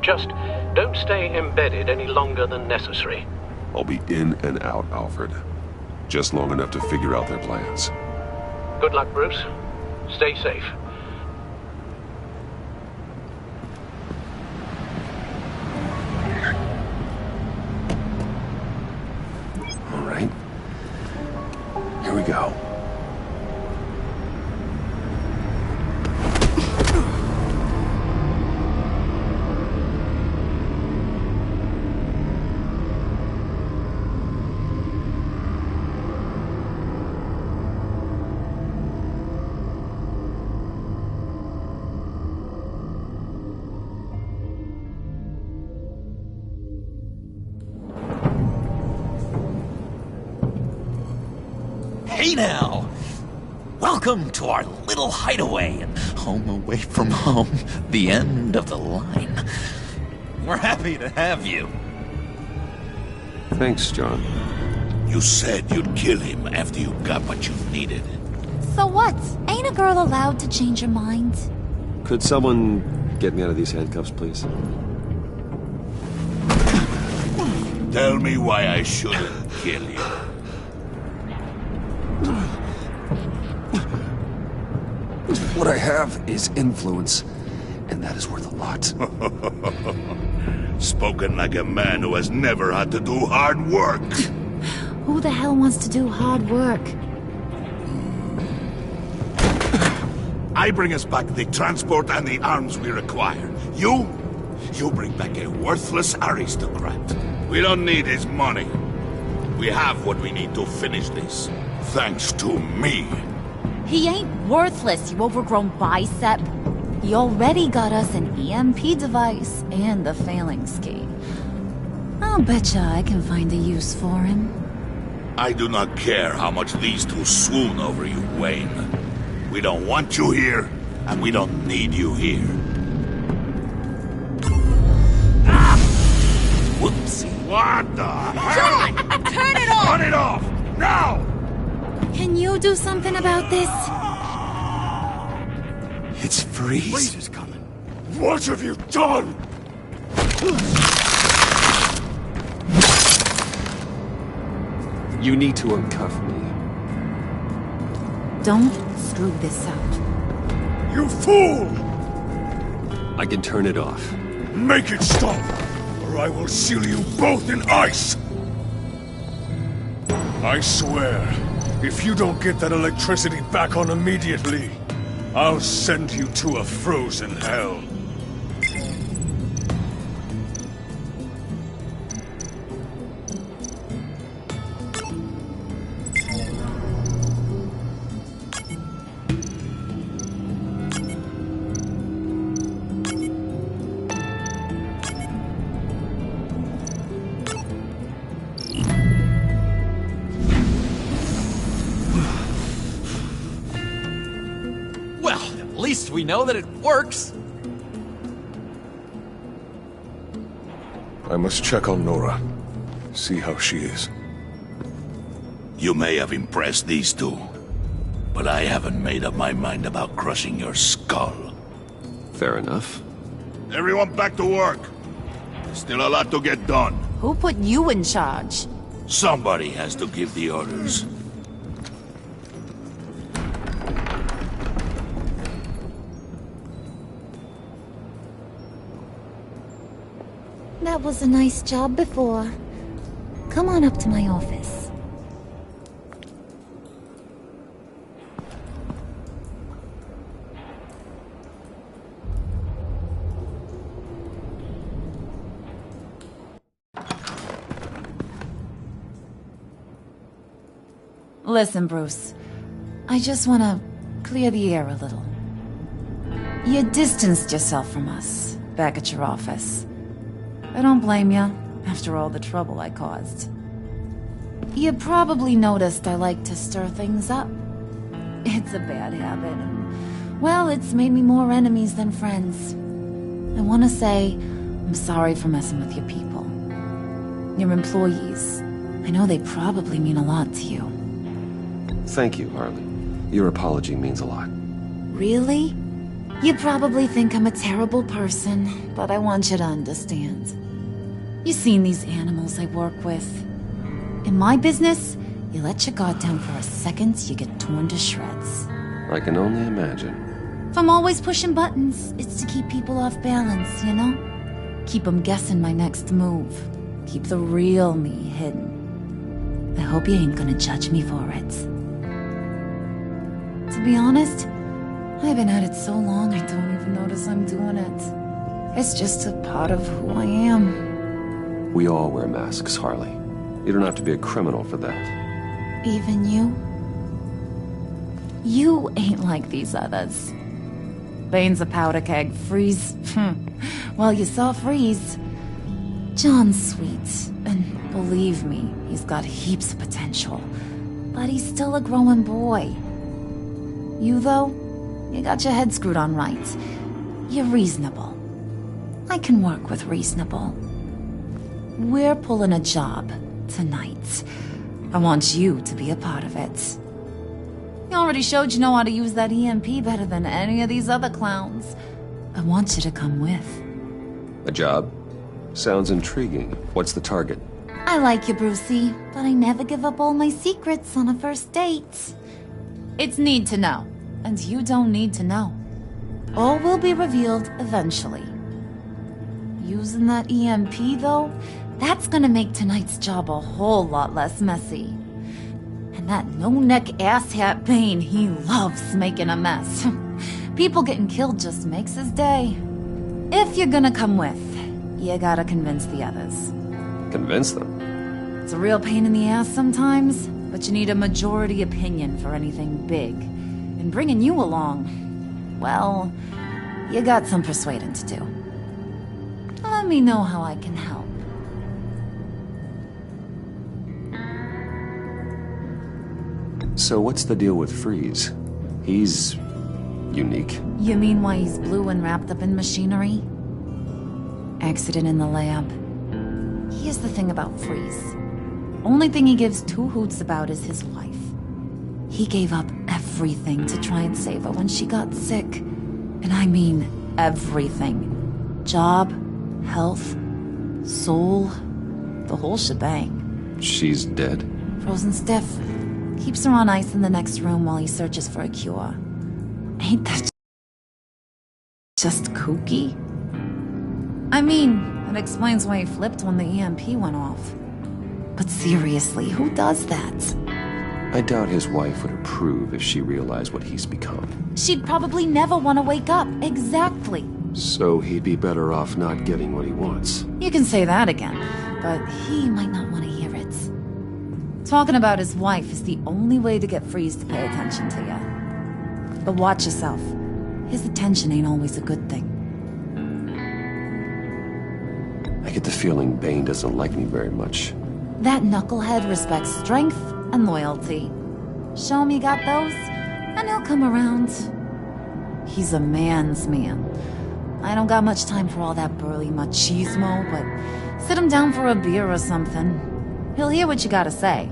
Just don't stay embedded any longer than necessary. I'll be in and out, Alfred. Just long enough to figure out their plans. Good luck, Bruce. Stay safe. Hey now! Welcome to our little hideaway and home away from home, the end of the line. We're happy to have you. Thanks, John. You said you'd kill him after you got what you needed. So what? Ain't a girl allowed to change her mind? Could someone get me out of these handcuffs, please? Tell me why I shouldn't kill you. What I have is influence, and that is worth a lot. Spoken like a man who has never had to do hard work. Who the hell wants to do hard work? I bring us back the transport and the arms we require. You bring back a worthless aristocrat. We don't need his money. We have what we need to finish this. Thanks to me. He ain't worthless, you overgrown bicep. He already got us an EMP device and the phalanx key. I'll betcha I can find a use for him. I do not care how much these two swoon over you, Wayne. We don't want you here, and we don't need you here. Ah! Whoopsie. What the hell? John! Turn it off! Turn it off! Now! Can you do something about this? It's Freeze. Freeze is coming. What have you done? You need to uncuff me. Don't screw this up. You fool! I can turn it off. Make it stop, or I will seal you both in ice! I swear, if you don't get that electricity back on immediately, I'll send you to a frozen hell. At least we know that it works. I must check on Nora. See how she is. You may have impressed these two, but I haven't made up my mind about crushing your skull. Fair enough. Everyone back to work. Still a lot to get done. Who put you in charge? Somebody has to give the orders. That was a nice job before. Come on up to my office. Listen, Bruce. I just want to clear the air a little. You distanced yourself from us back at your office. I don't blame you, after all the trouble I caused. You probably noticed I like to stir things up. It's a bad habit, and, well, it's made me more enemies than friends. I want to say I'm sorry for messing with your people. Your employees. I know they probably mean a lot to you. Thank you, Harley. Your apology means a lot. Really? You probably think I'm a terrible person, but I want you to understand. You've seen these animals I work with. In my business, you let your guard down for a second, you get torn to shreds. I can only imagine. If I'm always pushing buttons, it's to keep people off balance, you know? Keep them guessing my next move. Keep the real me hidden. I hope you ain't gonna judge me for it. To be honest, I've been at it so long I don't even notice I'm doing it. It's just a part of who I am. We all wear masks, Harley. You don't have to be a criminal for that. Even you? You ain't like these others. Bane's a powder keg. Freeze. Well, you saw Freeze. John's sweet, and believe me, he's got heaps of potential. but he's still a growing boy. You, though, you got your head screwed on right. You're reasonable. I can work with reasonable. We're pulling a job tonight. I want you to be a part of it. You already showed you know how to use that EMP better than any of these other clowns. I want you to come with. A job? Sounds intriguing. What's the target? I like you, Brucey, but I never give up all my secrets on a first date. It's need to know, and you don't need to know. All will be revealed eventually. Using that EMP, though, that's gonna make tonight's job a whole lot less messy. And that no-neck asshat Bane, he loves making a mess. People getting killed just makes his day. If you're gonna come with, you gotta convince the others. Convince them? It's a real pain in the ass sometimes, but you need a majority opinion for anything big. And bringing you along, well, you got some persuading to do. Let me know how I can help. So what's the deal with Freeze? He's unique. You mean why he's blue and wrapped up in machinery? Accident in the lab. Here's the thing about Freeze. Only thing he gives two hoots about is his wife. He gave up everything to try and save her when she got sick. And I mean everything. Job, health, soul, the whole shebang. She's dead? Frozen stiff. Keeps her on ice in the next room while he searches for a cure. Ain't that just kooky? I mean, it explains why he flipped when the EMP went off. But seriously, who does that? I doubt his wife would approve if she realized what he's become. She'd probably never want to wake up. Exactly. So he'd be better off not getting what he wants. You can say that again, but he might not want to hear it. Talking about his wife is the only way to get Freeze to pay attention to you. But watch yourself. His attention ain't always a good thing. I get the feeling Bane doesn't like me very much. That knucklehead respects strength and loyalty. Show him you got those, and he'll come around. He's a man's man. I don't got much time for all that burly machismo, but sit him down for a beer or something. He'll hear what you gotta say.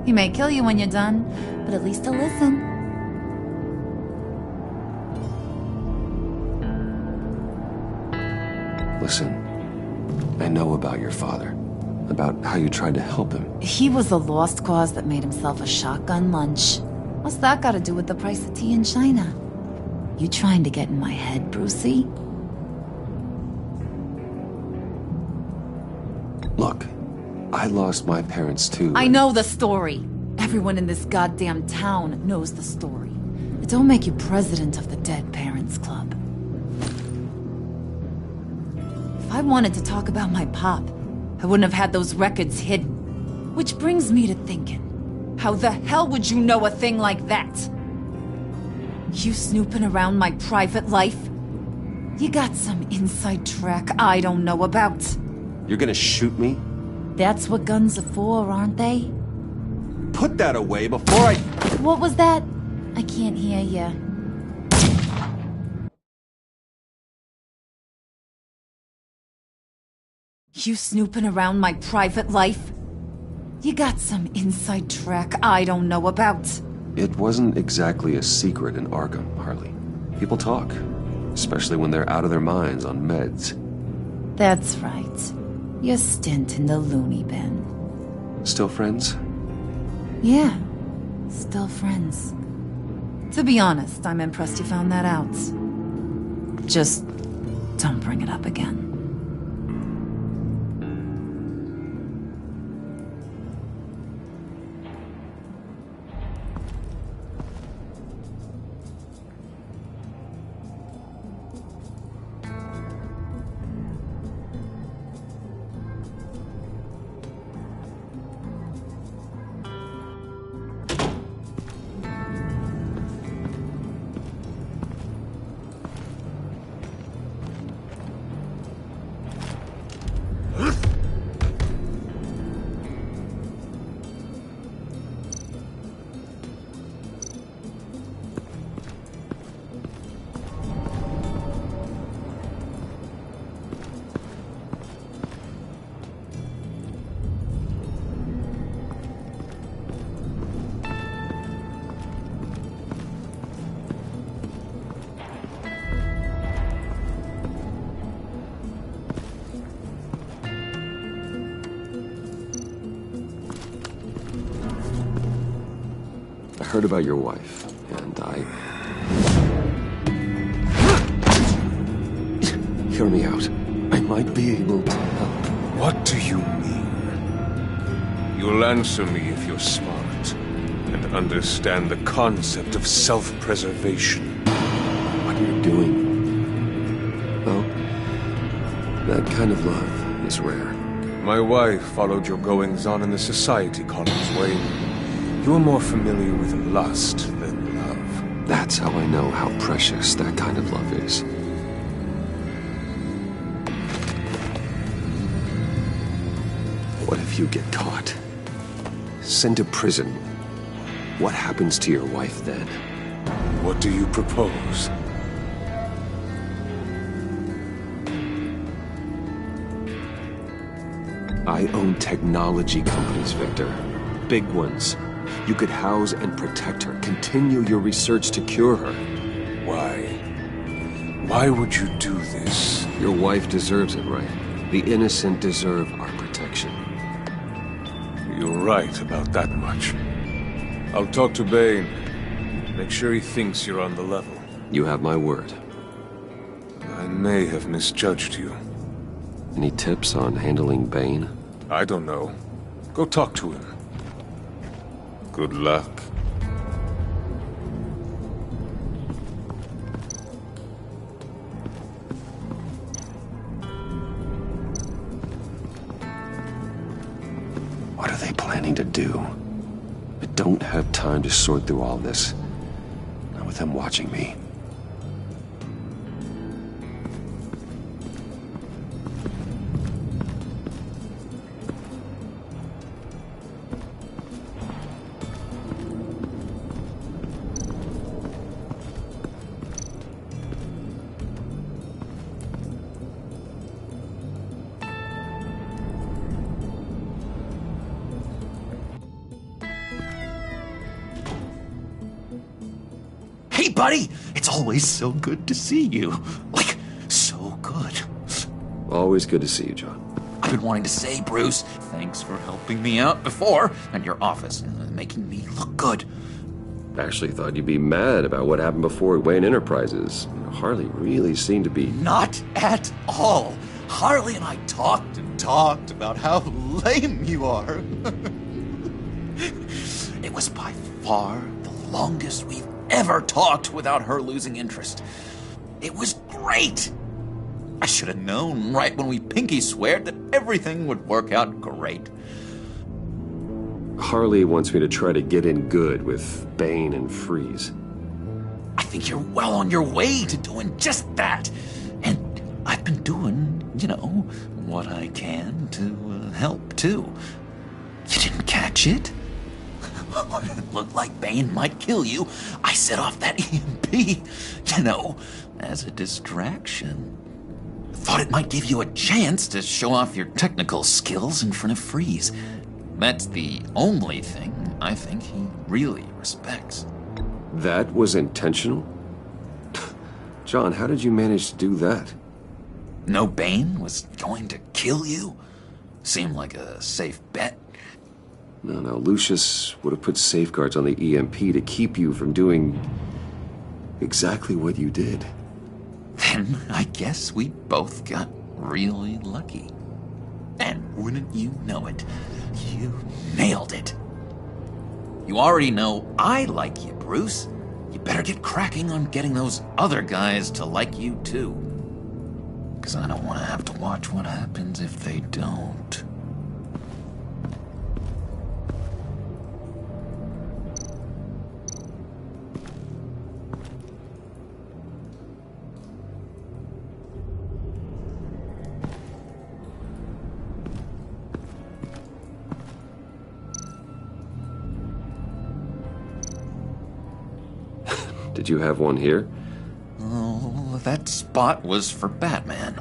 He may kill you when you're done, but at least he'll listen. Listen, I know about your father. About how you tried to help him. He was a lost cause that made himself a shotgun lunch. What's that got to do with the price of tea in China? You trying to get in my head, Brucey? Look, I lost my parents too. I know the story. Everyone in this goddamn town knows the story. It don't make you president of the Dead Parents Club. If I wanted to talk about my pop, I wouldn't have had those records hidden. Which brings me to thinking, how the hell would you know a thing like that? You snooping around my private life? You got some inside track I don't know about. You're gonna shoot me? That's what guns are for, aren't they? Put that away before I... What was that? I can't hear ya. You snooping around my private life? You got some inside track I don't know about. It wasn't exactly a secret in Arkham, Harley. People talk, especially when they're out of their minds on meds. That's right. Your stint in the loony bin. Still friends? Yeah, still friends. To be honest, I'm impressed you found that out. Just don't bring it up again. heard about your wife, and Hear me out. I might be able to help. What do you mean? You'll answer me if you're smart, and understand the concept of self-preservation. What are you doing? Well, that kind of love is rare. My wife followed your goings-on in the society columns, Wayne. You are more familiar with lust than love. That's how I know how precious that kind of love is. What if you get caught? Sent to prison? What happens to your wife then? What do you propose? I own technology companies, Victor. Big ones. You could house and protect her, continue your research to cure her. Why? Why would you do this? Your wife deserves it, right? The innocent deserve our protection. You're right about that much. I'll talk to Bane. Make sure he thinks you're on the level. You have my word. I may have misjudged you. Any tips on handling Bane? I don't know. Go talk to him. Good luck. What are they planning to do? I don't have time to sort through all this. Not with them watching me. Hey, buddy! It's always so good to see you. Like, so good. Always good to see you, John. I've been wanting to say, Bruce, thanks for helping me out before, and your office, making me look good. Actually thought you'd be mad about what happened before at Wayne Enterprises. Harley really seemed to be... Not at all. Harley and I talked and talked about how lame you are. It was by far the longest we've ever talked without her losing interest. It was great. I should have known right when we pinky sweared that everything would work out great. Harley wants me to try to get in good with Bane and Freeze. I think you're well on your way to doing just that. And I've been doing, what I can to help, too. You didn't catch it? It looked like Bane might kill you. I set off that EMP, as a distraction. Thought it might give you a chance to show off your technical skills in front of Freeze. That's the only thing I think he really respects. That was intentional? John, how did you manage to do that? No, Bane was going to kill you? Seemed like a safe bet. No, Lucius would have put safeguards on the EMP to keep you from doing exactly what you did. Then I guess we both got really lucky. And wouldn't you know it, you nailed it. You already know I like you, Bruce. You better get cracking on getting those other guys to like you, too. Because I don't want to have to watch what happens if they don't. Did you have one here? Oh, that spot was for Batman.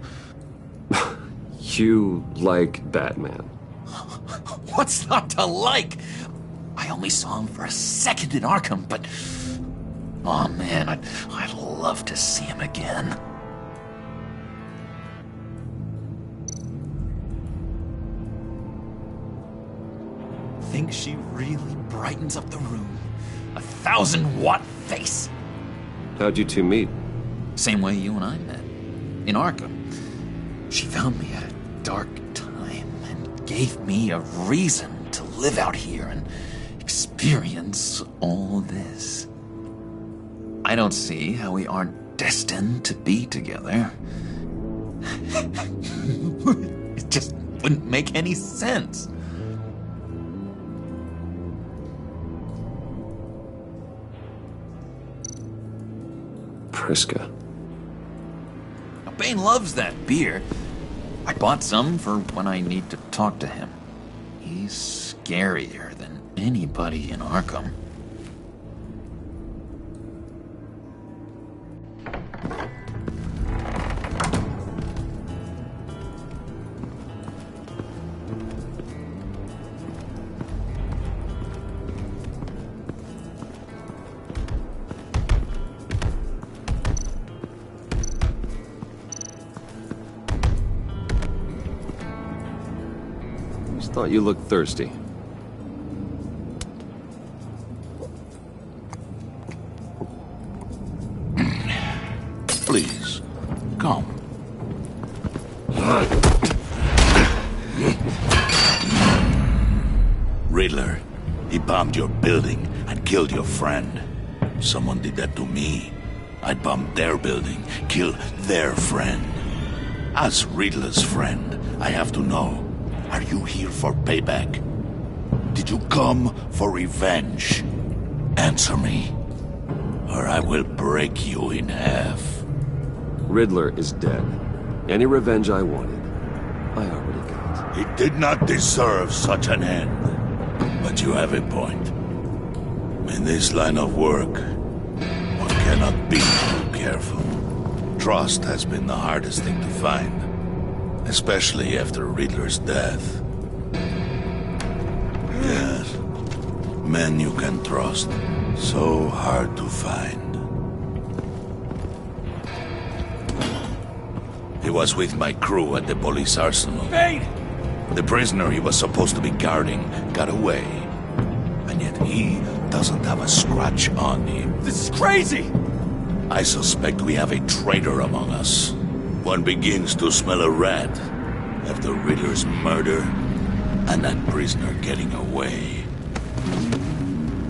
You like Batman? What's not to like? I only saw him for a second in Arkham, but... Oh man, I'd love to see him again. Think she really brightens up the room. 1,000-watt face. How'd you two meet? Same way you and I met. In Arkham. She found me at a dark time and gave me a reason to live out here and experience all this. I don't see how we aren't destined to be together. It just wouldn't make any sense. Priska. Now, Bane loves that beer. I bought some for when I need to talk to him. He's scarier than anybody in Arkham. Thought you looked thirsty. Please, come. Riddler, he bombed your building and killed your friend. Someone did that to me. I'd bomb their building, kill their friend. As Riddler's friend, I have to know. Are you here for payback? Did you come for revenge? Answer me, or I will break you in half. Riddler is dead. Any revenge I wanted, I already got. He did not deserve such an end. But you have a point. In this line of work, one cannot be too careful. Trust has been the hardest thing to find. Especially after Riddler's death. Yes. Men you can trust. So hard to find. He was with my crew at the police arsenal. Bane! The prisoner he was supposed to be guarding got away. And yet he doesn't have a scratch on him. This is crazy! I suspect we have a traitor among us. One begins to smell a rat after Riddler's murder and that prisoner getting away.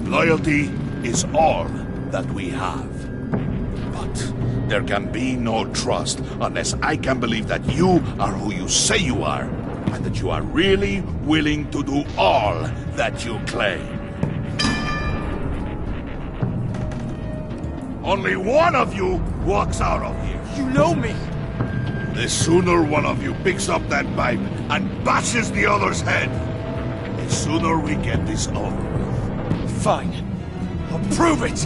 Loyalty is all that we have. But there can be no trust unless I can believe that you are who you say you are and that you are really willing to do all that you claim. Only one of you walks out of here. You know me! The sooner one of you picks up that pipe and bashes the other's head, the sooner we get this over with. Fine. I'll prove it!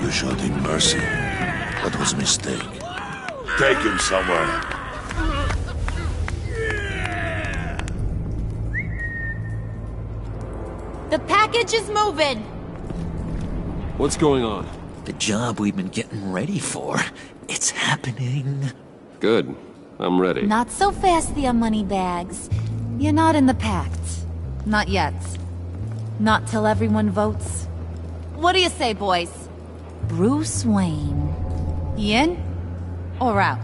You showed him mercy. That was a mistake. Take him somewhere. The package is moving! What's going on? The job we've been getting ready for. It's happening. Good. I'm ready. Not so fast, the Moneybags. You're not in the pact. Not yet. Not till everyone votes. What do you say, boys? Bruce Wayne. In or out?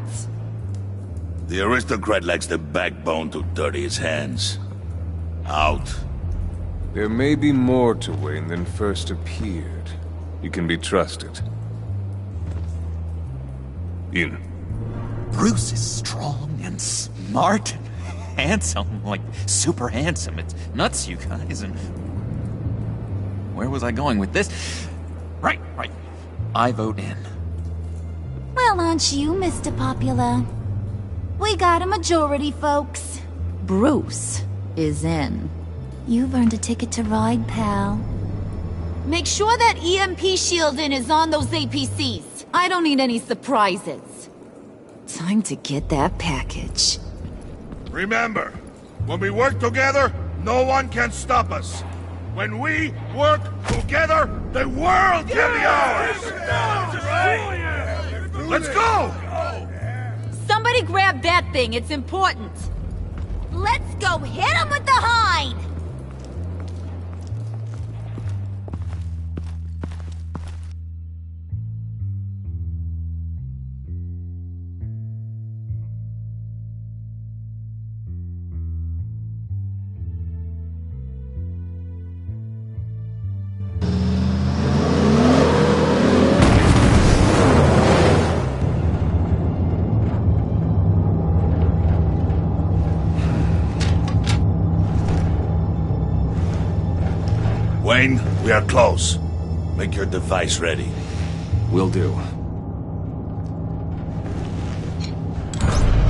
The aristocrat lacks the backbone to dirty his hands. Out. There may be more to Wayne than first appeared. You can be trusted. In. Bruce is strong and smart and handsome, like super handsome. It's nuts, you guys, and... Where was I going with this? Right. I vote in. Well, aren't you, Mr. Popular? We got a majority, folks. Bruce is in. You've earned a ticket to ride, pal. Make sure that EMP shielding is on those APCs. I don't need any surprises. Time to get that Remember, when we work together, no one can stop us. When we work together, the world can be ours! Let's go! Somebody grab that thing, it's important. Let's go hit him with the hind! Wayne, we are close. Make your device ready. Will do.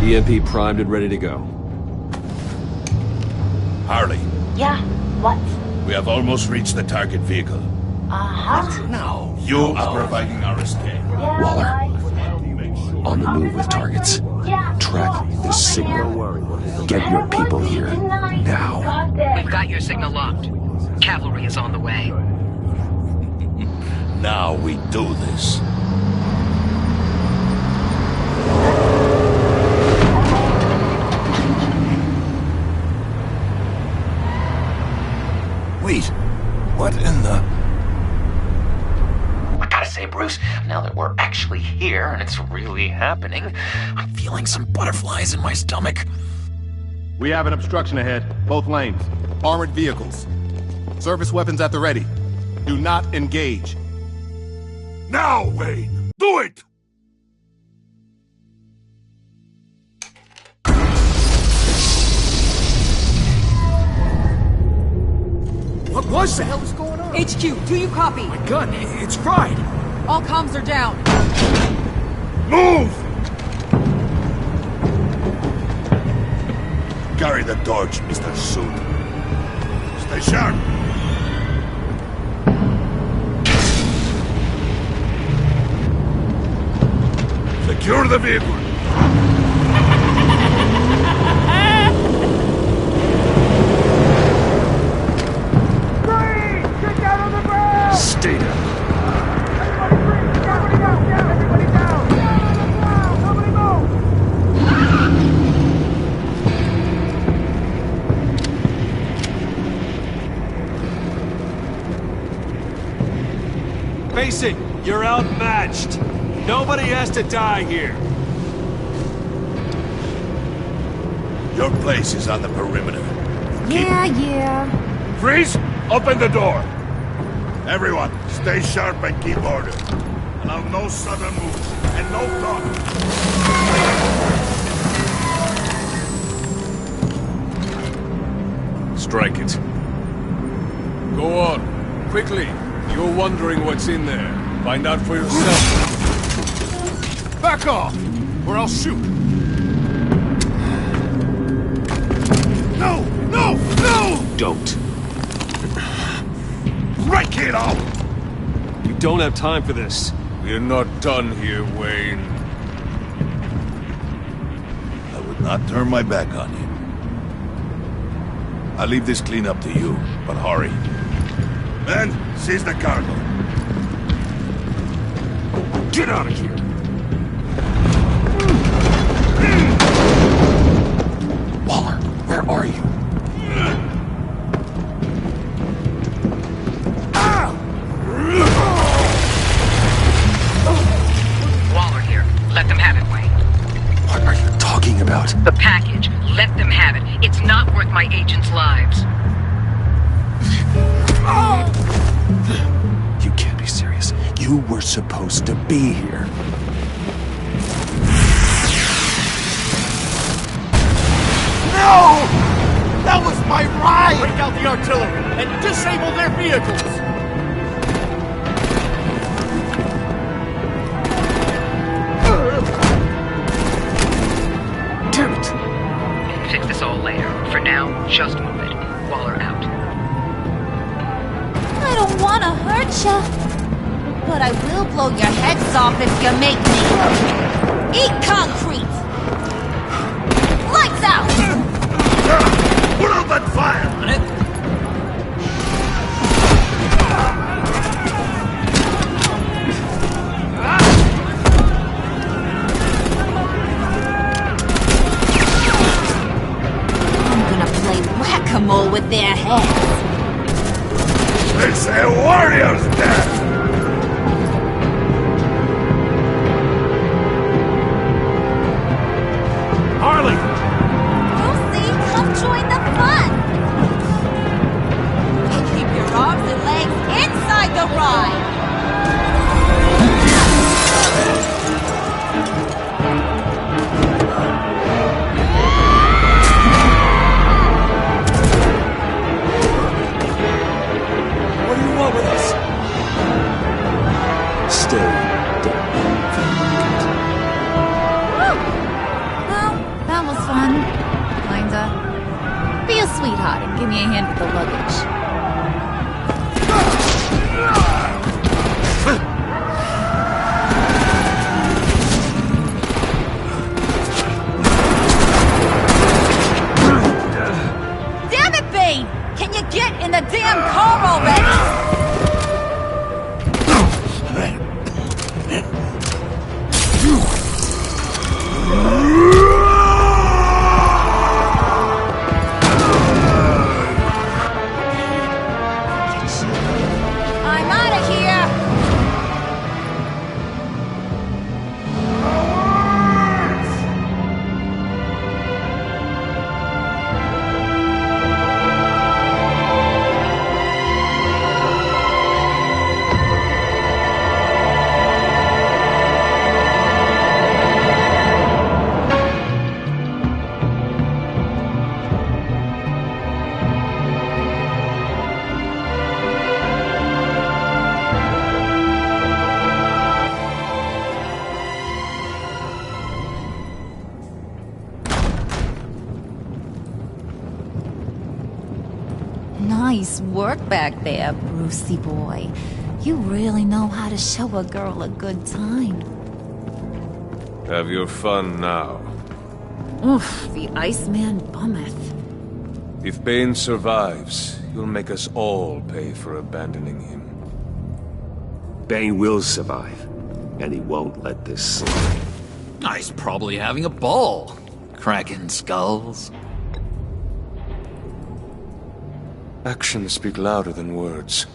EMP primed and ready to go. Harley, Yeah, what? we have almost reached the target vehicle. Uh-huh. No. You are providing our escape. Waller, on the move with targets. Track this signal. Get your people here, now. We've got your signal locked. Cavalry is on the way. Now we do this. Wait, what in the... I gotta say, Bruce, now that we're actually here and it's really happening, I'm feeling some butterflies in my stomach. We have an obstruction ahead, both lanes. Armored vehicles. Service weapons at the ready. Do not engage. Now, Wayne! Do it! What was that? What the hell is going on? HQ, do you copy? My gun, it's fried. All comms are down. Move! Carry the torch, Mr. Suit. Stay sharp. Secure the vehicle. Stay down. Face it, you're outmatched. Nobody has to die here. Your place is on the perimeter. Yeah. Freeze! Open the door! Everyone, stay sharp and keep order. Allow no sudden moves, and no talk. Strike it. Go on, quickly. You're wondering what's in there. Find out for yourself. Back off, or I'll shoot. No! No! No! Don't. Right, kiddo! We don't have time for this. We're not done here, Wayne. I would not turn my back on you. I'll leave this clean up to you, but hurry. Men, seize the cargo. Get out of here! Waller, where are you? Waller here. Let them have it, Wayne. What are you talking about? The package. Let them have it. It's not worth my agents' lives. You can't be serious. You were supposed to be here. No! That was my ride! Break out the artillery and disable their vehicles! Damn it! Fix this all later. For now, just move it. Waller out. I don't want to hurt ya, but I will blow your heads off if you make me. Eat concrete! Lights out! Put out that fire! pass. It's a warrior's death! Harley! Lucy, come join the fun! Keep your arms and legs inside the ride! What do you want with us? Stay down. Well, that was fun. Kinda. Be a sweetheart and give me a hand with the luggage. Damn it, Bane! Can you get in the damn car already? I'm out of here! Nice work back there, Brucey boy. You really know how to show a girl a good time. Have your fun now. Oof, the Iceman bummeth. If Bane survives, you'll make us all pay for abandoning him. Bane will survive, and he won't let this slide. He's probably having a ball. Cracking skulls. Actions speak louder than words.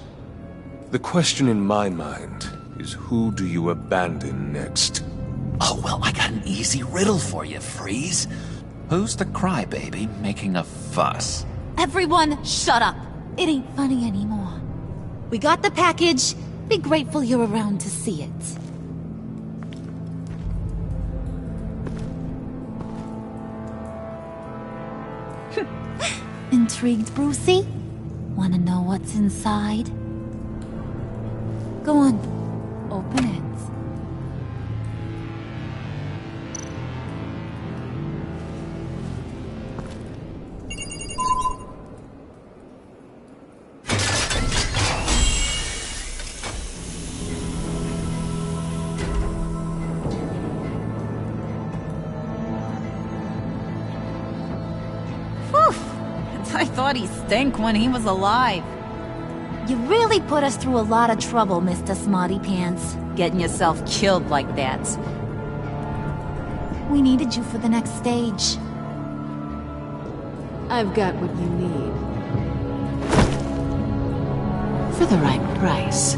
The question in my mind is, who do you abandon next? Oh, well, I got an easy riddle for you, Freeze. Who's the crybaby making a fuss? Everyone, shut up. It ain't funny anymore. We got the package. Be grateful you're around to see it. Intrigued, Brucey? Wanna know what's inside? Go on, open it. I thought he stank when he was alive. You really put us through a lot of trouble, Mr. Smarty Pants. Getting yourself killed like that. We needed you for the next stage. I've got what you need. For the right price.